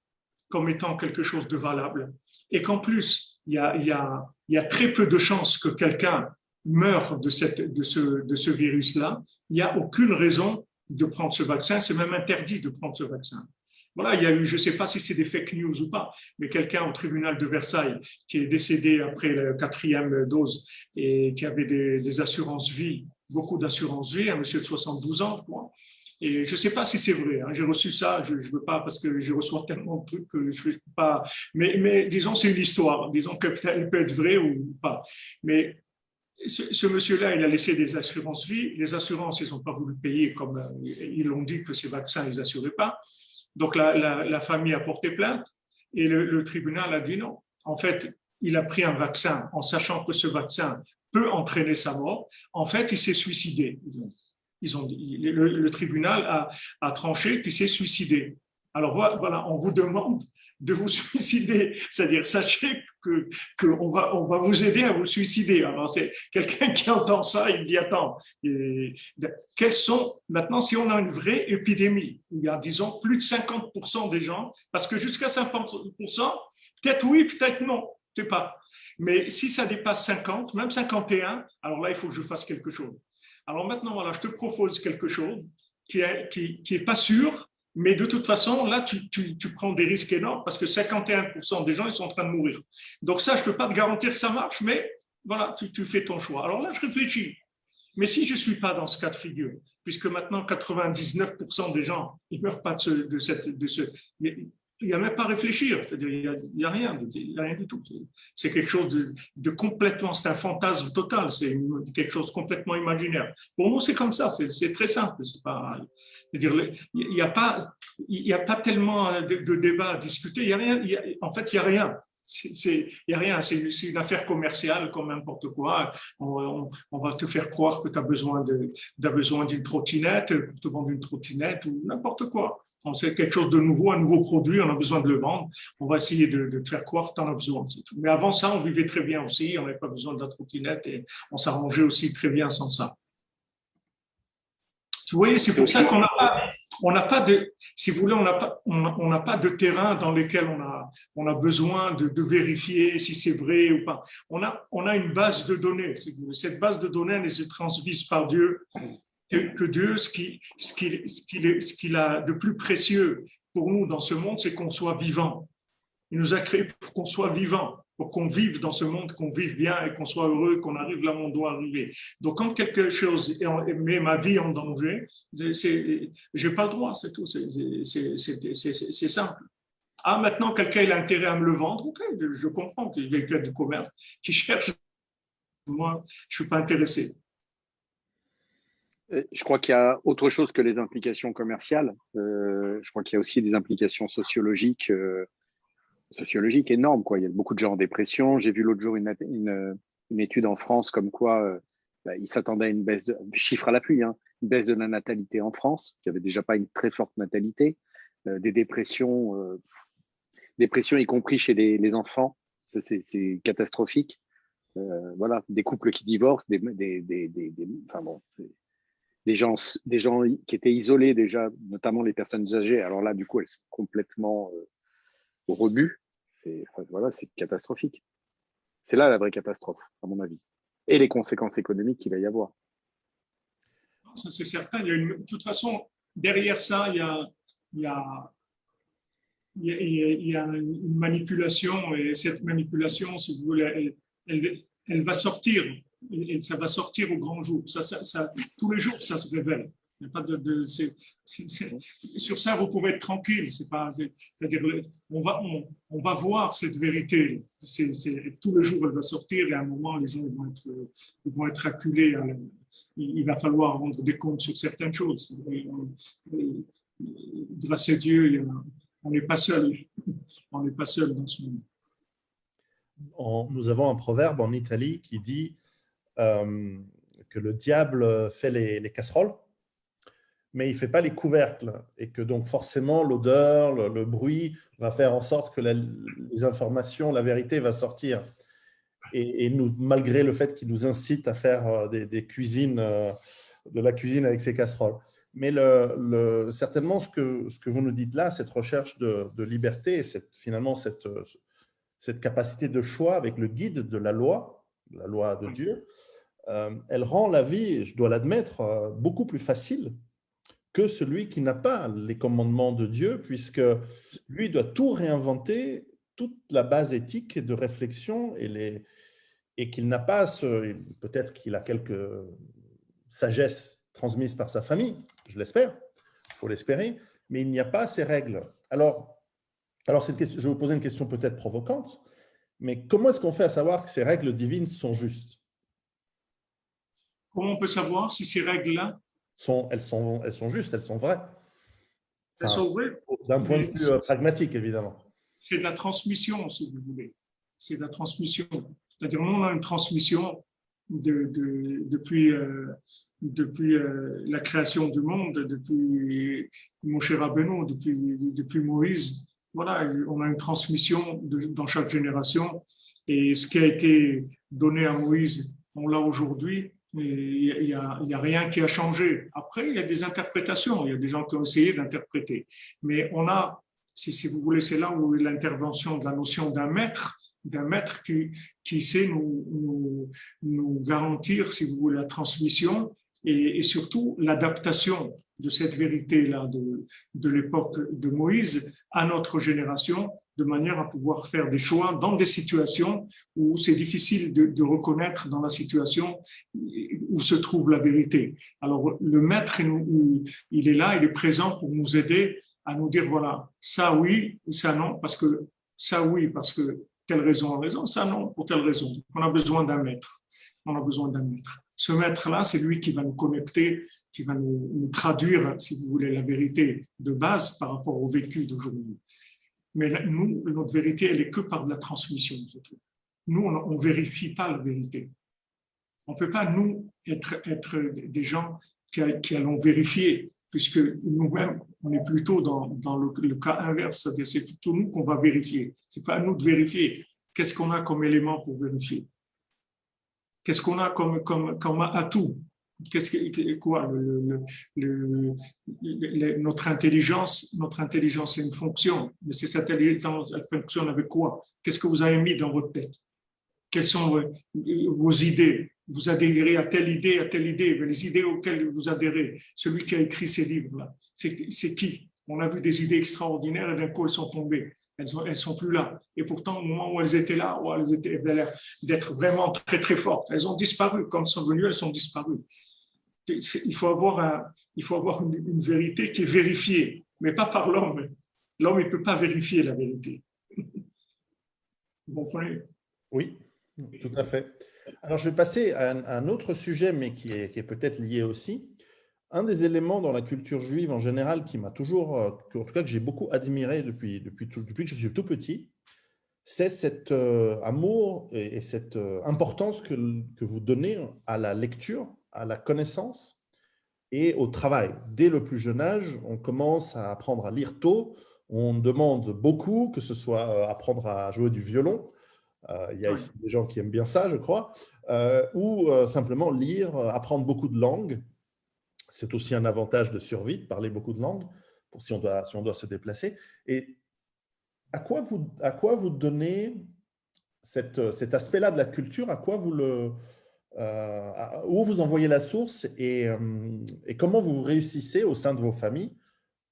comme étant quelque chose de valable, et qu'en plus, il y a très peu de chances que quelqu'un meure de ce virus-là. Il n'y a aucune raison de prendre ce vaccin. C'est même interdit de prendre ce vaccin. Voilà, il y a eu, je ne sais pas si c'est des fake news ou pas, mais quelqu'un au tribunal de Versailles qui est décédé après la 4e dose et qui avait des assurances vie, beaucoup d'assurances vie, un monsieur de 72 ans, je crois. Et je ne sais pas si c'est vrai. Hein. J'ai reçu ça, je ne veux pas, parce que je reçois tellement de trucs que je ne peux pas. Mais disons, c'est une histoire. Disons qu'elle peut être vraie ou pas. Mais ce monsieur-là, il a laissé des assurances vie. Les assurances, ils n'ont pas voulu payer comme ils l'ont dit que ces vaccins, ils n'assuraient pas. Donc, la famille a porté plainte et le tribunal a dit non. En fait, il a pris un vaccin en sachant que ce vaccin peut entraîner sa mort. En fait, il s'est suicidé. Le tribunal a tranché qu'il s'est suicidé. Alors voilà, on vous demande de vous suicider, c'est-à-dire sachez qu'on va vous aider à vous suicider. Alors c'est quelqu'un qui entend ça, il dit attends, quels sont maintenant si on a une vraie épidémie, il y a disons plus de 50% des gens, parce que jusqu'à 50%, peut-être oui, peut-être non, je ne sais pas. Mais si ça dépasse 50, même 51, alors là il faut que je fasse quelque chose. Alors maintenant, voilà, je te propose quelque chose qui est pas sûr, Mais de toute façon, là, tu prends des risques énormes parce que 51% des gens, ils sont en train de mourir. Donc ça, je ne peux pas te garantir que ça marche, mais voilà, tu fais ton choix. Alors là, je réfléchis. Mais si je ne suis pas dans ce cas de figure, puisque maintenant 99% des gens, ils ne meurent pas de ce. Il n'y a même pas à réfléchir, c'est-à-dire il n'y a rien, il y a rien du tout. C'est quelque chose de complètement, c'est un fantasme total, c'est quelque chose de complètement imaginaire. Pour nous, c'est comme ça, c'est très simple. C'est-à-dire, il n'y a pas tellement de débat à discuter, il y a rien, en fait, il n'y a rien. Il n'y a rien, c'est une affaire commerciale comme n'importe quoi. On va te faire croire que tu as besoin d'une trottinette pour te vendre une trottinette ou n'importe quoi. C'est quelque chose de nouveau, un nouveau produit, on a besoin de le vendre. On va essayer de te faire croire que tu en as besoin. Mais avant ça, on vivait très bien aussi, on n'avait pas besoin de la trottinette et on s'arrangeait aussi très bien sans ça. Vous voyez, c'est pour ça qu'on n'a pas de, si vous voulez, on n'a pas de terrain dans lequel on a besoin de vérifier si c'est vrai ou pas. On a une base de données. Cette base de données, elle est transmise par Dieu. Que Dieu, ce qu'il a de plus précieux pour nous dans ce monde, c'est qu'on soit vivant. Il nous a créés pour qu'on soit vivant, pour qu'on vive dans ce monde, qu'on vive bien et qu'on soit heureux, qu'on arrive là où on doit arriver. Donc, quand quelque chose met ma vie en danger, je n'ai pas le droit, c'est tout. C'est simple. Ah, maintenant, quelqu'un a intérêt à me le vendre, ok, je comprends qu'il y a du commerce, qui cherche. Moi, je ne suis pas intéressé. Je crois qu'il y a autre chose que les implications commerciales. Je crois qu'il y a aussi des implications sociologiques énormes, quoi. Il y a beaucoup de gens en dépression. J'ai vu l'autre jour une étude en France comme quoi ils s'attendaient à une baisse chiffre à l'appui, hein, une baisse de la natalité en France, qui avait déjà pas une très forte natalité, des dépressions, y compris chez les enfants. C'est catastrophique. Voilà, des couples qui divorcent, enfin bon. Des gens qui étaient isolés déjà, notamment les personnes âgées. Alors là, du coup, elles sont complètement au rebut. C'est catastrophique. C'est là la vraie catastrophe, à mon avis. Et les conséquences économiques qu'il va y avoir. Ça, c'est certain. De toute façon, derrière ça, il y a une manipulation. Et cette manipulation, si vous voulez, elle va sortir. Et ça va sortir au grand jour. Tous les jours, ça se révèle. Il y a pas sur ça, vous pouvez être tranquille. C'est-à-dire, on va voir cette vérité. Tous les jours, elle va sortir et à un moment, les gens ils vont être acculés. Il va falloir rendre des comptes sur certaines choses. Grâce à Dieu, on n'est pas seul. On n'est pas seul dans ce monde. Nous avons un proverbe en Italie qui dit que le diable fait les casseroles, mais il ne fait pas les couvercles, et que donc forcément l'odeur, le bruit va faire en sorte que les informations, la vérité va sortir. Et nous, malgré le fait qu'il nous incite à faire des cuisines, de la cuisine avec ces casseroles. Mais certainement, ce que vous nous dites là, cette recherche de liberté, et finalement cette capacité de choix avec le guide de la loi de Dieu, elle rend la vie, je dois l'admettre, beaucoup plus facile que celui qui n'a pas les commandements de Dieu, puisque lui doit tout réinventer, toute la base éthique de réflexion, et qu'il n'a pas peut-être qu'il a quelques sagesse transmise par sa famille, je l'espère, il faut l'espérer, mais il n'y a pas ces règles. Alors je vais vous poser une question peut-être provocante, mais comment est-ce qu'on fait à savoir que ces règles divines sont justes? Comment on peut savoir si ces règles-là elles sont justes, elles sont vraies? Elles sont vraies. D'un point de vue pragmatique, évidemment. C'est de la transmission, si vous voulez. C'est de la transmission. C'est-à-dire, nous, on a une transmission depuis la création du monde, depuis Moshe Rabbeinu, depuis Moïse. Voilà, on a une transmission dans chaque génération. Et ce qui a été donné à Moïse, on l'a aujourd'hui. Il n'y a rien qui a changé. Après, il y a des interprétations. Il y a des gens qui ont essayé d'interpréter. Mais on a, si vous voulez, c'est là où l'intervention de la notion d'un maître qui sait nous garantir, si vous voulez, la transmission et surtout l'adaptation de cette vérité-là de l'époque de Moïse à notre génération, de manière à pouvoir faire des choix dans des situations où c'est difficile de reconnaître dans la situation où se trouve la vérité. Alors le maître, il est là, il est présent pour nous aider à nous dire, voilà, ça oui, ça non, parce que ça oui, parce que telle raison, ça non, pour telle raison. Donc, on a besoin d'un maître. On a besoin d'un maître. Ce maître-là, c'est lui qui va nous connecter, qui va nous traduire, si vous voulez, la vérité de base par rapport au vécu d'aujourd'hui. Mais nous, notre vérité, elle est que par de la transmission. Nous, on ne vérifie pas la vérité. On ne peut pas, nous, être des gens qui allons vérifier, puisque nous-mêmes, on est plutôt dans le cas inverse, c'est-à-dire c'est plutôt nous qu'on va vérifier. Ce n'est pas à nous de vérifier. Qu'est-ce qu'on a comme élément pour vérifier? Qu'est-ce qu'on a comme atout? Notre intelligence, c'est une fonction, mais c'est cette intelligence, elle fonctionne avec quoi? Qu'est-ce que vous avez mis dans votre tête? Quelles sont vos idées? Vous adhérez à telle idée, mais les idées auxquelles vous adhérez, celui qui a écrit ces livres-là, c'est qui? On a vu des idées extraordinaires et d'un coup, elles sont tombées. Elles sont plus là. Et pourtant, au moment où elles étaient là, elles avaient l'air d'être vraiment très, très fortes. Elles ont disparu. Quand elles sont venues, elles sont disparues. Il faut avoir une vérité qui est vérifiée, mais pas par l'homme. L'homme, il ne peut pas vérifier la vérité. Vous comprenez? Oui, tout à fait. Alors, je vais passer à un autre sujet, mais qui est peut-être lié aussi. Un des éléments dans la culture juive en général qui m'a toujours, en tout cas que j'ai beaucoup admiré depuis que je suis tout petit, c'est cet amour et cette importance que vous donnez à la lecture, à la connaissance et au travail. Dès le plus jeune âge, on commence à apprendre à lire tôt, on demande beaucoup, que ce soit apprendre à jouer du violon, il y a ici des gens qui aiment bien ça, je crois, ou simplement lire, apprendre beaucoup de langues. C'est aussi un avantage de survie, de parler beaucoup de langues, si on doit se déplacer. Et à quoi vous donnez cet aspect-là de la culture? À quoi où vous envoyez la source et comment vous réussissez au sein de vos familles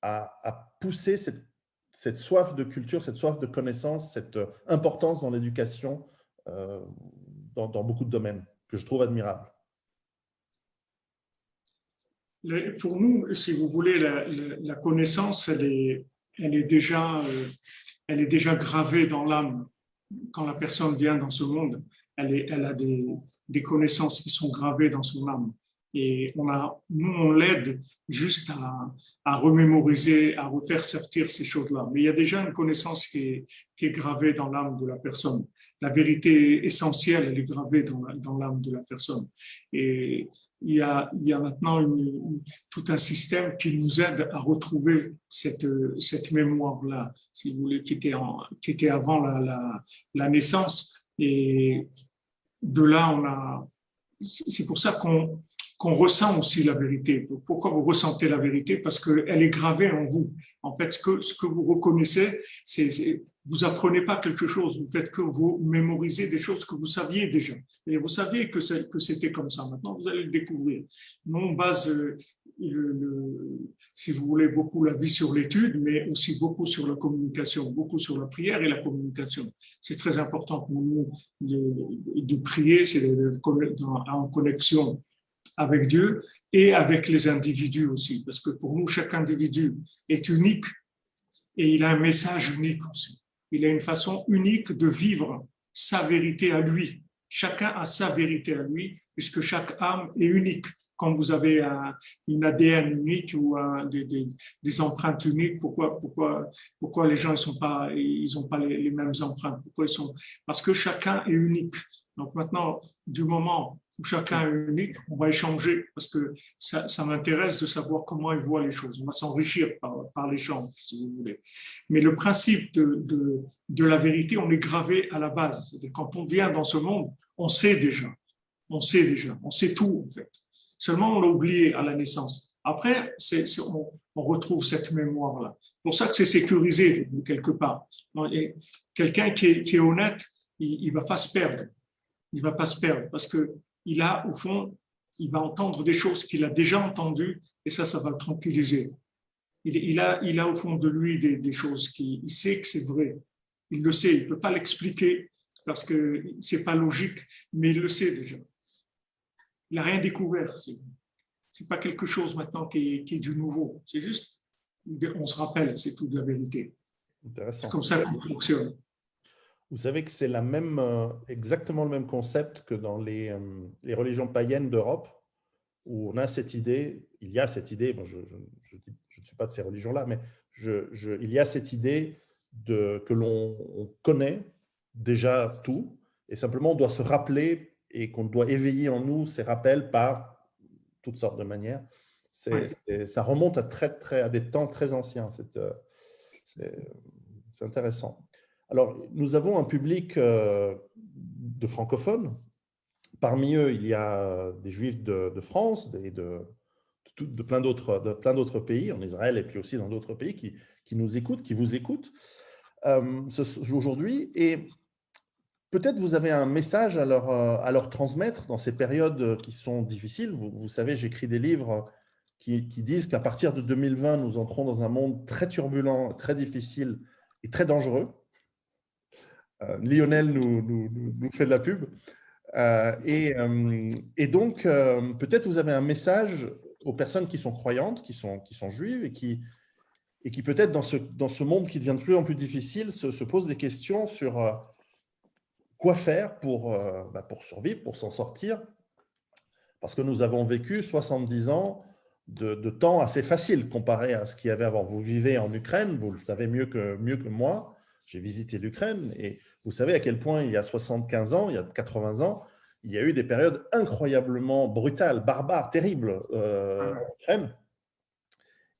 à pousser cette soif de culture, cette soif de connaissance, cette importance dans l'éducation dans beaucoup de domaines que je trouve admirable? Pour nous, si vous voulez, la connaissance, elle est déjà gravée dans l'âme. Quand la personne vient dans ce monde, elle a des connaissances qui sont gravées dans son âme. Et nous, on l'aide juste à remémoriser, à refaire sortir ces choses-là. Mais il y a déjà une connaissance qui est gravée dans l'âme de la personne. La vérité essentielle, elle est gravée dans l'âme de la personne. Et il y a maintenant tout un système qui nous aide à retrouver cette mémoire-là, si vous voulez, qui était avant la naissance. Et de là, c'est pour ça qu'on ressent aussi la vérité. Pourquoi vous ressentez la vérité? Parce qu'elle est gravée en vous. En fait, ce que vous reconnaissez, vous apprenez pas quelque chose, vous faites que vous mémorisez des choses que vous saviez déjà. Et vous saviez que c'était comme ça. Maintenant, vous allez le découvrir. Nous, on base, si vous voulez, beaucoup la vie sur l'étude, mais aussi beaucoup sur la communication, beaucoup sur la prière et la communication. C'est très important pour nous de prier, c'est en connexion avec Dieu et avec les individus aussi, parce que pour nous, chaque individu est unique et il a un message unique aussi. Il a une façon unique de vivre sa vérité à lui. Chacun a sa vérité à lui, puisque chaque âme est unique. Quand vous avez une ADN unique ou des empreintes uniques, pourquoi les gens ils ont pas les mêmes empreintes? Parce que chacun est unique. Donc maintenant, du moment où chacun est unique, on va échanger parce que ça m'intéresse de savoir comment ils voient les choses. On va s'enrichir par l'échange, si vous voulez. Mais le principe de la vérité, on est gravé à la base. C'est-à-dire, quand on vient dans ce monde, on sait déjà. On sait tout en fait. Seulement, on l'a oublié à la naissance. Après, on retrouve cette mémoire-là. C'est pour ça que c'est sécurisé quelque part. Et quelqu'un qui est honnête, il ne va pas se perdre. Il ne va pas se perdre parce qu'il a, au fond, il va entendre des choses qu'il a déjà entendues et ça va le tranquilliser. Il a au fond de lui des choses qu'il sait que c'est vrai. Il le sait, il ne peut pas l'expliquer parce que ce n'est pas logique, mais il le sait déjà. Il n'a rien découvert. Ce n'est pas quelque chose maintenant qui est du nouveau. C'est juste, on se rappelle, c'est tout de la vérité. Intéressant. C'est comme ça qu'on fonctionne. Vous savez que c'est exactement le même concept que dans les religions païennes d'Europe, où on a cette idée, il y a cette idée, bon, je ne suis pas de ces religions-là, mais il y a cette idée que l'on connaît déjà tout, et simplement on doit se rappeler et qu'on doit éveiller en nous ces rappels par toutes sortes de manières. Ça remonte à des temps très anciens. C'est intéressant. Alors, nous avons un public de francophones. Parmi eux, il y a des juifs de France, de plein d'autres pays, en Israël et puis aussi dans d'autres pays, qui nous écoutent, qui vous écoutent aujourd'hui. Et peut-être vous avez un message à leur transmettre dans ces périodes qui sont difficiles. Vous savez, j'écris des livres qui disent qu'à partir de 2020, nous entrons dans un monde très turbulent, très difficile et très dangereux. Lionel nous fait de la pub. Et donc, peut-être vous avez un message aux personnes qui sont croyantes, qui sont juives et qui peut-être dans ce monde qui devient de plus en plus difficile se posent des questions sur quoi faire pour survivre, pour s'en sortir. Parce que nous avons vécu 70 ans de temps assez facile comparé à ce qu'il y avait avant. Vous vivez en Ukraine, vous le savez mieux que moi. J'ai visité l'Ukraine et vous savez à quel point il y a 75 ans, il y a 80 ans, il y a eu des périodes incroyablement brutales, barbares, terribles en Ukraine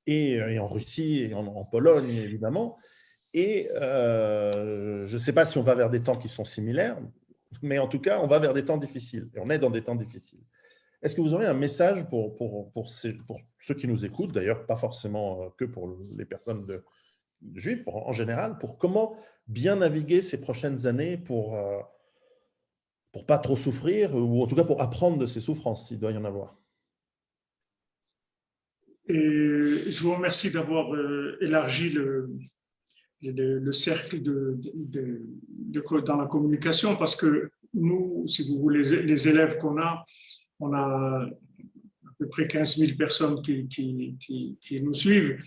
et en Russie et en Pologne, évidemment. Et je ne sais pas si on va vers des temps qui sont similaires, mais en tout cas, on va vers des temps difficiles et on est dans des temps difficiles. Est-ce que vous aurez un message pour ceux qui nous écoutent, d'ailleurs pas forcément que pour les personnes juifs en général, pour comment bien naviguer ces prochaines années pour pas trop souffrir, ou en tout cas pour apprendre de ces souffrances, s'il doit y en avoir? Et je vous remercie d'avoir élargi le cercle dans la communication, parce que nous, si vous voulez, les élèves qu'on a, on a à peu près 15 000 personnes qui nous suivent.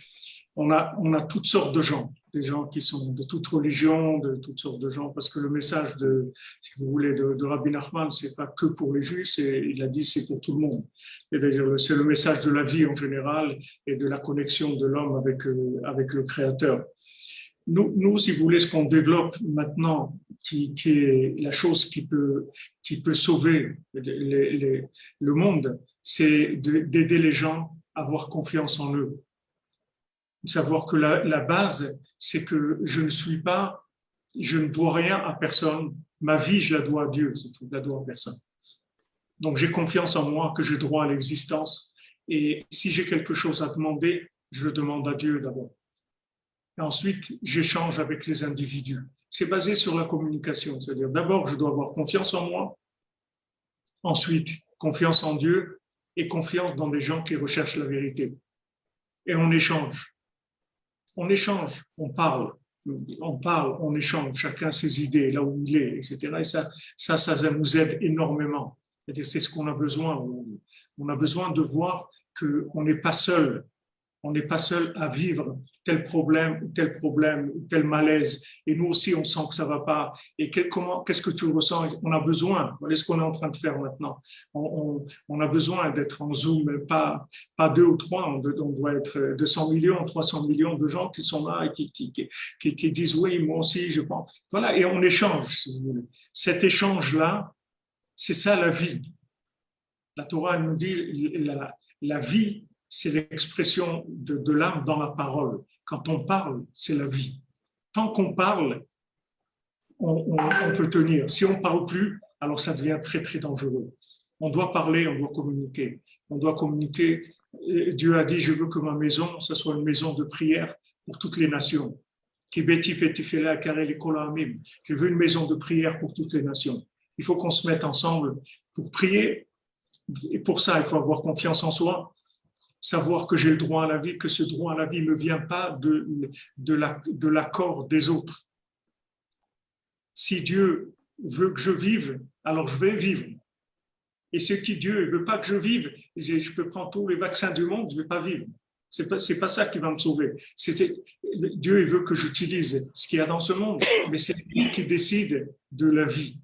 On a toutes sortes de gens, des gens qui sont de toute religion, de toutes sortes de gens, parce que le message si vous voulez, de Rabbi Nachman, c'est pas que pour les Juifs, il a dit c'est pour tout le monde. C'est-à-dire, c'est le message de la vie en général et de la connexion de l'homme avec le Créateur. Nous, si vous voulez, ce qu'on développe maintenant, qui est la chose qui peut sauver le monde, c'est d'aider les gens à avoir confiance en eux. Savoir que la base, c'est que je ne dois rien à personne. Ma vie, je la dois à Dieu, c'est tout, je la dois à personne. Donc, j'ai confiance en moi, que j'ai droit à l'existence. Et si j'ai quelque chose à demander, je le demande à Dieu d'abord. Et ensuite, j'échange avec les individus. C'est basé sur la communication. C'est-à-dire, d'abord, je dois avoir confiance en moi. Ensuite, confiance en Dieu et confiance dans les gens qui recherchent la vérité. Et on échange. On échange, on parle, on échange, chacun ses idées, là où il est, etc. Et ça nous aide énormément. C'est ce qu'on a besoin. On a besoin de voir qu'on n'est pas seul. On n'est pas seul à vivre tel problème, ou tel malaise. Et nous aussi, on sent que ça ne va pas. Et qu'est-ce que tu ressens? On a besoin. Voilà ce qu'on est en train de faire maintenant. On a besoin d'être en Zoom, pas 2 ou 3. On doit être 200 millions, 300 millions de gens qui sont là et qui disent oui, moi aussi, je pense. Voilà, et on échange, si vous voulez. Cet échange-là, c'est ça la vie. La Torah nous dit la vie, c'est l'expression de l'âme dans la parole. Quand on parle, c'est la vie. Tant qu'on parle, on peut tenir. Si on ne parle plus, alors ça devient très, très dangereux. On doit parler, on doit communiquer. On doit communiquer. Dieu a dit, je veux que ma maison, ce soit une maison de prière pour toutes les nations. Je veux une maison de prière pour toutes les nations. Il faut qu'on se mette ensemble pour prier Et pour ça, il faut avoir confiance en soi, savoir que j'ai le droit à la vie, que ce droit à la vie ne vient pas de l'accord des autres. Si Dieu veut que je vive, alors je vais vivre. Et ce qui Dieu ne veut pas que je vive, je peux prendre tous les vaccins du monde, je ne vais pas vivre. Ce n'est pas ça qui va me sauver. Dieu il veut que j'utilise ce qu'il y a dans ce monde, mais c'est lui qui décide de la vie.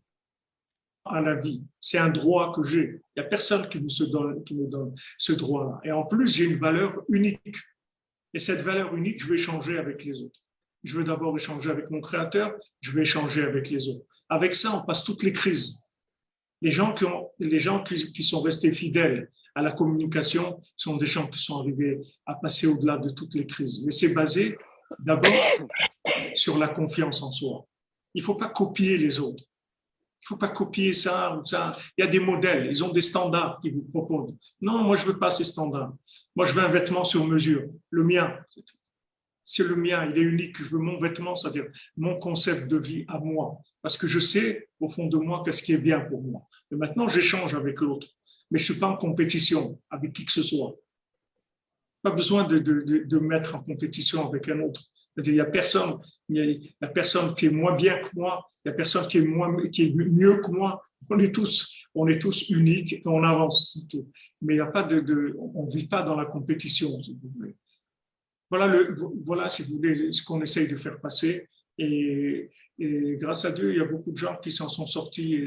À la vie. C'est un droit que j'ai. Il n'y a personne qui me donne ce droit-là. Et en plus, j'ai une valeur unique. Et cette valeur unique, je vais échanger avec les autres. Je veux d'abord échanger avec mon Créateur, je vais échanger avec les autres. Avec ça, on passe toutes les crises. Les gens qui sont restés fidèles à la communication sont des gens qui sont arrivés à passer au-delà de toutes les crises. Mais c'est basé d'abord sur la confiance en soi. Il ne faut pas copier les autres. Il ne faut pas copier ça ou ça. Il y a des modèles, ils ont des standards qu'ils vous proposent. Non, moi, je ne veux pas ces standards. Moi, je veux un vêtement sur mesure, le mien. C'est le mien, il est unique. Je veux mon vêtement, c'est-à-dire mon concept de vie à moi. Parce que je sais, au fond de moi, qu'est-ce qui est bien pour moi. Et maintenant, j'échange avec l'autre. Mais je ne suis pas en compétition avec qui que ce soit. Pas besoin de mettre en compétition avec un autre. Il n'y a personne qui est moins bien que moi, il n'y a personne qui est mieux que moi. On est tous uniques et on avance. Mais il y a pas on ne vit pas dans la compétition, si vous voulez. Voilà, si vous voulez, ce qu'on essaye de faire passer. Et grâce à Dieu, il y a beaucoup de gens qui s'en sont sortis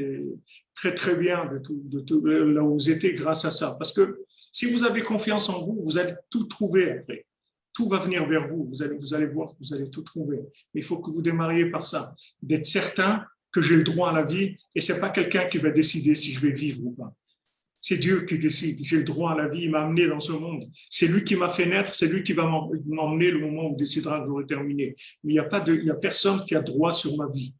très, très bien de tout là où vous étiez grâce à ça. Parce que si vous avez confiance en vous, vous allez tout trouver après. Tout va venir vers vous. Vous allez voir que vous allez tout trouver. Mais il faut que vous démarriez par ça. D'être certain que j'ai le droit à la vie et ce n'est pas quelqu'un qui va décider si je vais vivre ou pas. C'est Dieu qui décide. J'ai le droit à la vie. Il m'a amené dans ce monde. C'est lui qui m'a fait naître. C'est lui qui va m'emmener le moment où il décidera que j'aurai terminé. Mais il n'y a personne qui a droit sur ma vie.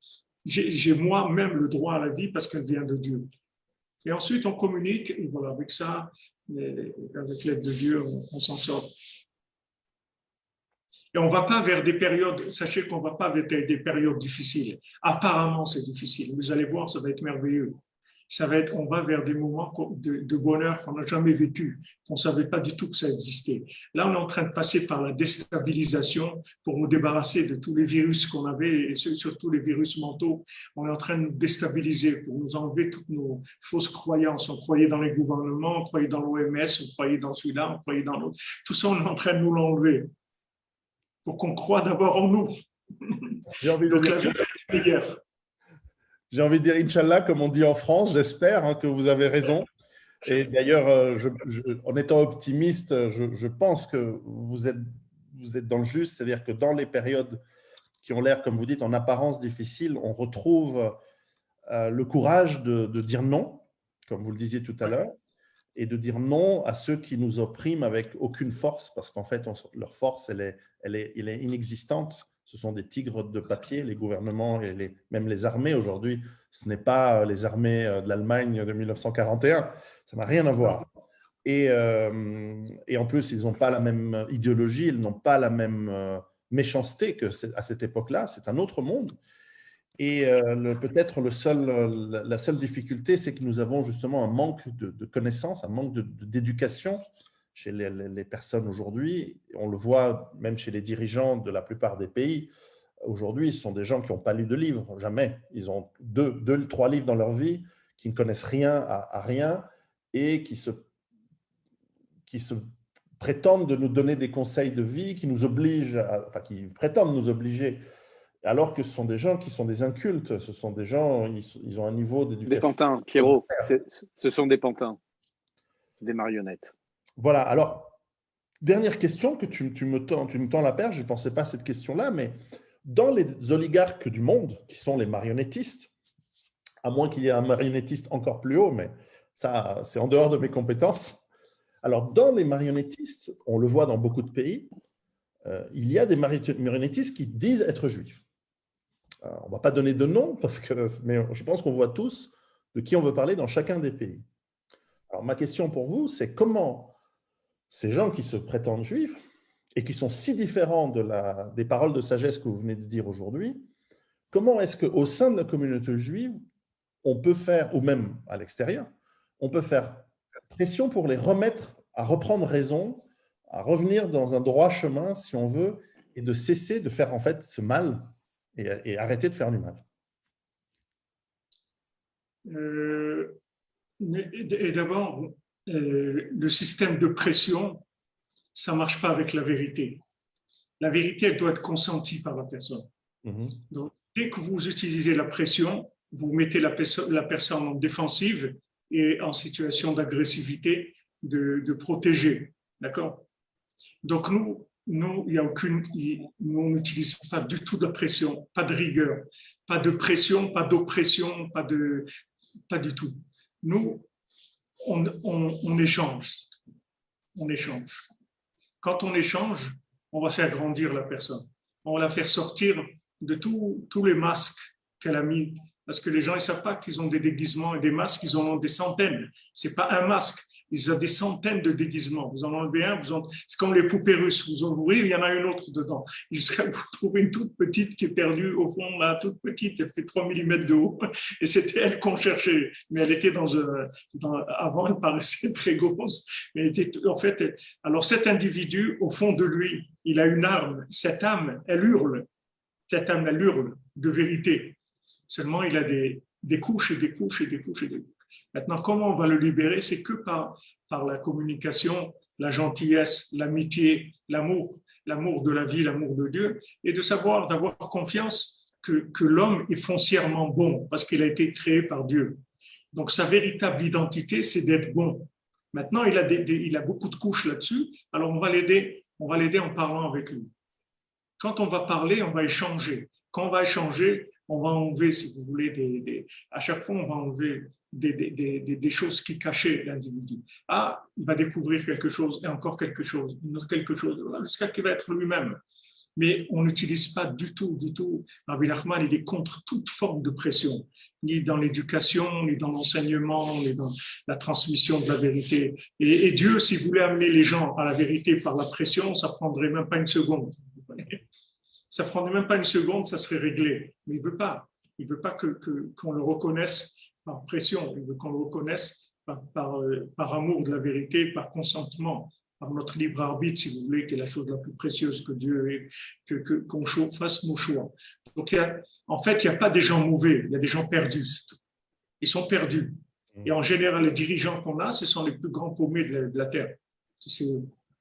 J'ai moi-même le droit à la vie parce qu'elle vient de Dieu. Et ensuite, on communique. Et voilà, avec ça, avec l'aide de Dieu, on s'en sort. Et on ne va pas vers des périodes, sachez qu'on ne va pas vers des périodes difficiles. Apparemment, c'est difficile. Vous allez voir, ça va être merveilleux. On va vers des moments de bonheur qu'on n'a jamais vécu, qu'on ne savait pas du tout que ça existait. Là, on est en train de passer par la déstabilisation pour nous débarrasser de tous les virus qu'on avait, et surtout les virus mentaux. On est en train de nous déstabiliser pour nous enlever toutes nos fausses croyances. On croyait dans les gouvernements, on croyait dans l'OMS, on croyait dans celui-là, on croyait dans l'autre. Tout ça, on est en train de nous l'enlever. Il faut qu'on croie d'abord en nous. J'ai envie de dire, j'ai envie de dire Inch'Allah, comme on dit en France, j'espère que vous avez raison. Et d'ailleurs, en étant optimiste, je pense que vous êtes dans le juste, c'est-à-dire que dans les périodes qui ont l'air, comme vous dites, en apparence difficiles, on retrouve le courage de dire non, comme vous le disiez tout à l'heure, et de dire non à ceux qui nous oppriment avec aucune force, parce qu'en fait, leur force, elle est inexistante. Ce sont des tigres de papier, les gouvernements et même les armées aujourd'hui. Ce n'est pas les armées de l'Allemagne de 1941. Ça n'a rien à voir. Et en plus, ils n'ont pas la même idéologie, ils n'ont pas la même méchanceté qu'à cette époque-là. C'est un autre monde. Et peut-être la seule difficulté, c'est que nous avons justement un manque de connaissances, un manque d'éducation chez les personnes aujourd'hui. On le voit même chez les dirigeants de la plupart des pays. Aujourd'hui, ce sont des gens qui n'ont pas lu de livres, jamais. Ils ont 3 livres dans leur vie, qui ne connaissent rien à rien et qui se prétendent de nous donner des conseils de vie, qui prétendent nous obliger, alors que ce sont des gens qui sont des incultes. Ce sont des gens, ils ont un niveau d'éducation. Des pantins, Pierrot. Ce sont des pantins, des marionnettes. Voilà, alors, dernière question que tu me tends la perche, je ne pensais pas à cette question-là, mais dans les oligarques du monde, qui sont les marionnettistes, à moins qu'il y ait un marionnettiste encore plus haut, mais ça, c'est en dehors de mes compétences. Alors, dans les marionnettistes, on le voit dans beaucoup de pays, il y a des marionnettistes qui disent être juifs. On ne va pas donner de nom, mais je pense qu'on voit tous de qui on veut parler dans chacun des pays. Alors, ma question pour vous, c'est comment ces gens qui se prétendent juifs et qui sont si différents des paroles de sagesse que vous venez de dire aujourd'hui, comment est-ce qu'au sein de la communauté juive, on peut faire, ou même à l'extérieur, on peut faire pression pour les remettre à reprendre raison, à revenir dans un droit chemin, si on veut, et de cesser de faire en fait ce mal et arrêter de faire du mal. Et d'abord, le système de pression, ça ne marche pas avec la vérité. La vérité, elle doit être consentie par la personne. Donc, dès que vous utilisez la pression, vous mettez la personne en défensive et en situation d'agressivité, de protéger. D'accord? Donc, nous, il y a nous, on n'utilise pas du tout de pression, pas de rigueur, pas de pression, pas d'oppression, pas du tout. Nous, on échange. On échange. Quand on échange, on va faire grandir la personne. On va la faire sortir de tous les masques qu'elle a mis. Parce que les gens, ils ne savent pas qu'ils ont des déguisements et des masques, ils en ont des centaines. Ce n'est pas un masque, ils ont des centaines de déguisements. Vous en enlevez un, c'est comme les poupées russes. Vous ouvrez, il y en a une autre dedans. Jusqu'à vous trouver une toute petite qui est perdue au fond, là, toute petite, elle fait 3 mm de haut. Et c'était elle qu'on cherchait. Mais elle était avant, elle paraissait très grosse. Mais elle était, en fait, alors cet individu, au fond de lui, il a une arme. Cette âme, elle hurle. Cette âme, elle hurle de vérité. Seulement, il a des couches et des couches et des couches et des couches. Maintenant, comment on va le libérer? C'est que par la communication, la gentillesse, l'amitié, l'amour de la vie, l'amour de Dieu, et d'avoir confiance que l'homme est foncièrement bon parce qu'il a été créé par Dieu. Donc, sa véritable identité, c'est d'être bon. Maintenant, il a beaucoup de couches là-dessus, alors on va l'aider en parlant avec lui. Quand on va parler, on va échanger. Quand on va échanger, on va enlever, si vous voulez, à chaque fois, on va enlever des choses qui cachaient l'individu. Ah, il va découvrir quelque chose et encore quelque chose, quelque chose, jusqu'à ce qu'il va être lui-même. Mais on n'utilise pas du tout. Rabbi Nachman, il est contre toute forme de pression, ni dans l'éducation, ni dans l'enseignement, ni dans la transmission de la vérité. Et Dieu, s'il voulait amener les gens à la vérité par la pression, ça ne prendrait même pas une seconde. Ça ne prendrait même pas une seconde, ça serait réglé. Mais il ne veut pas. Il ne veut pas qu'on le reconnaisse par pression. Il veut qu'on le reconnaisse par amour de la vérité, par consentement, par notre libre arbitre, si vous voulez, qui est la chose la plus précieuse que Dieu ait, qu'on fasse nos choix. Donc, en fait, il n'y a pas des gens mauvais, il y a des gens perdus. Ils sont perdus. Et en général, les dirigeants qu'on a, ce sont les plus grands paumés de la terre.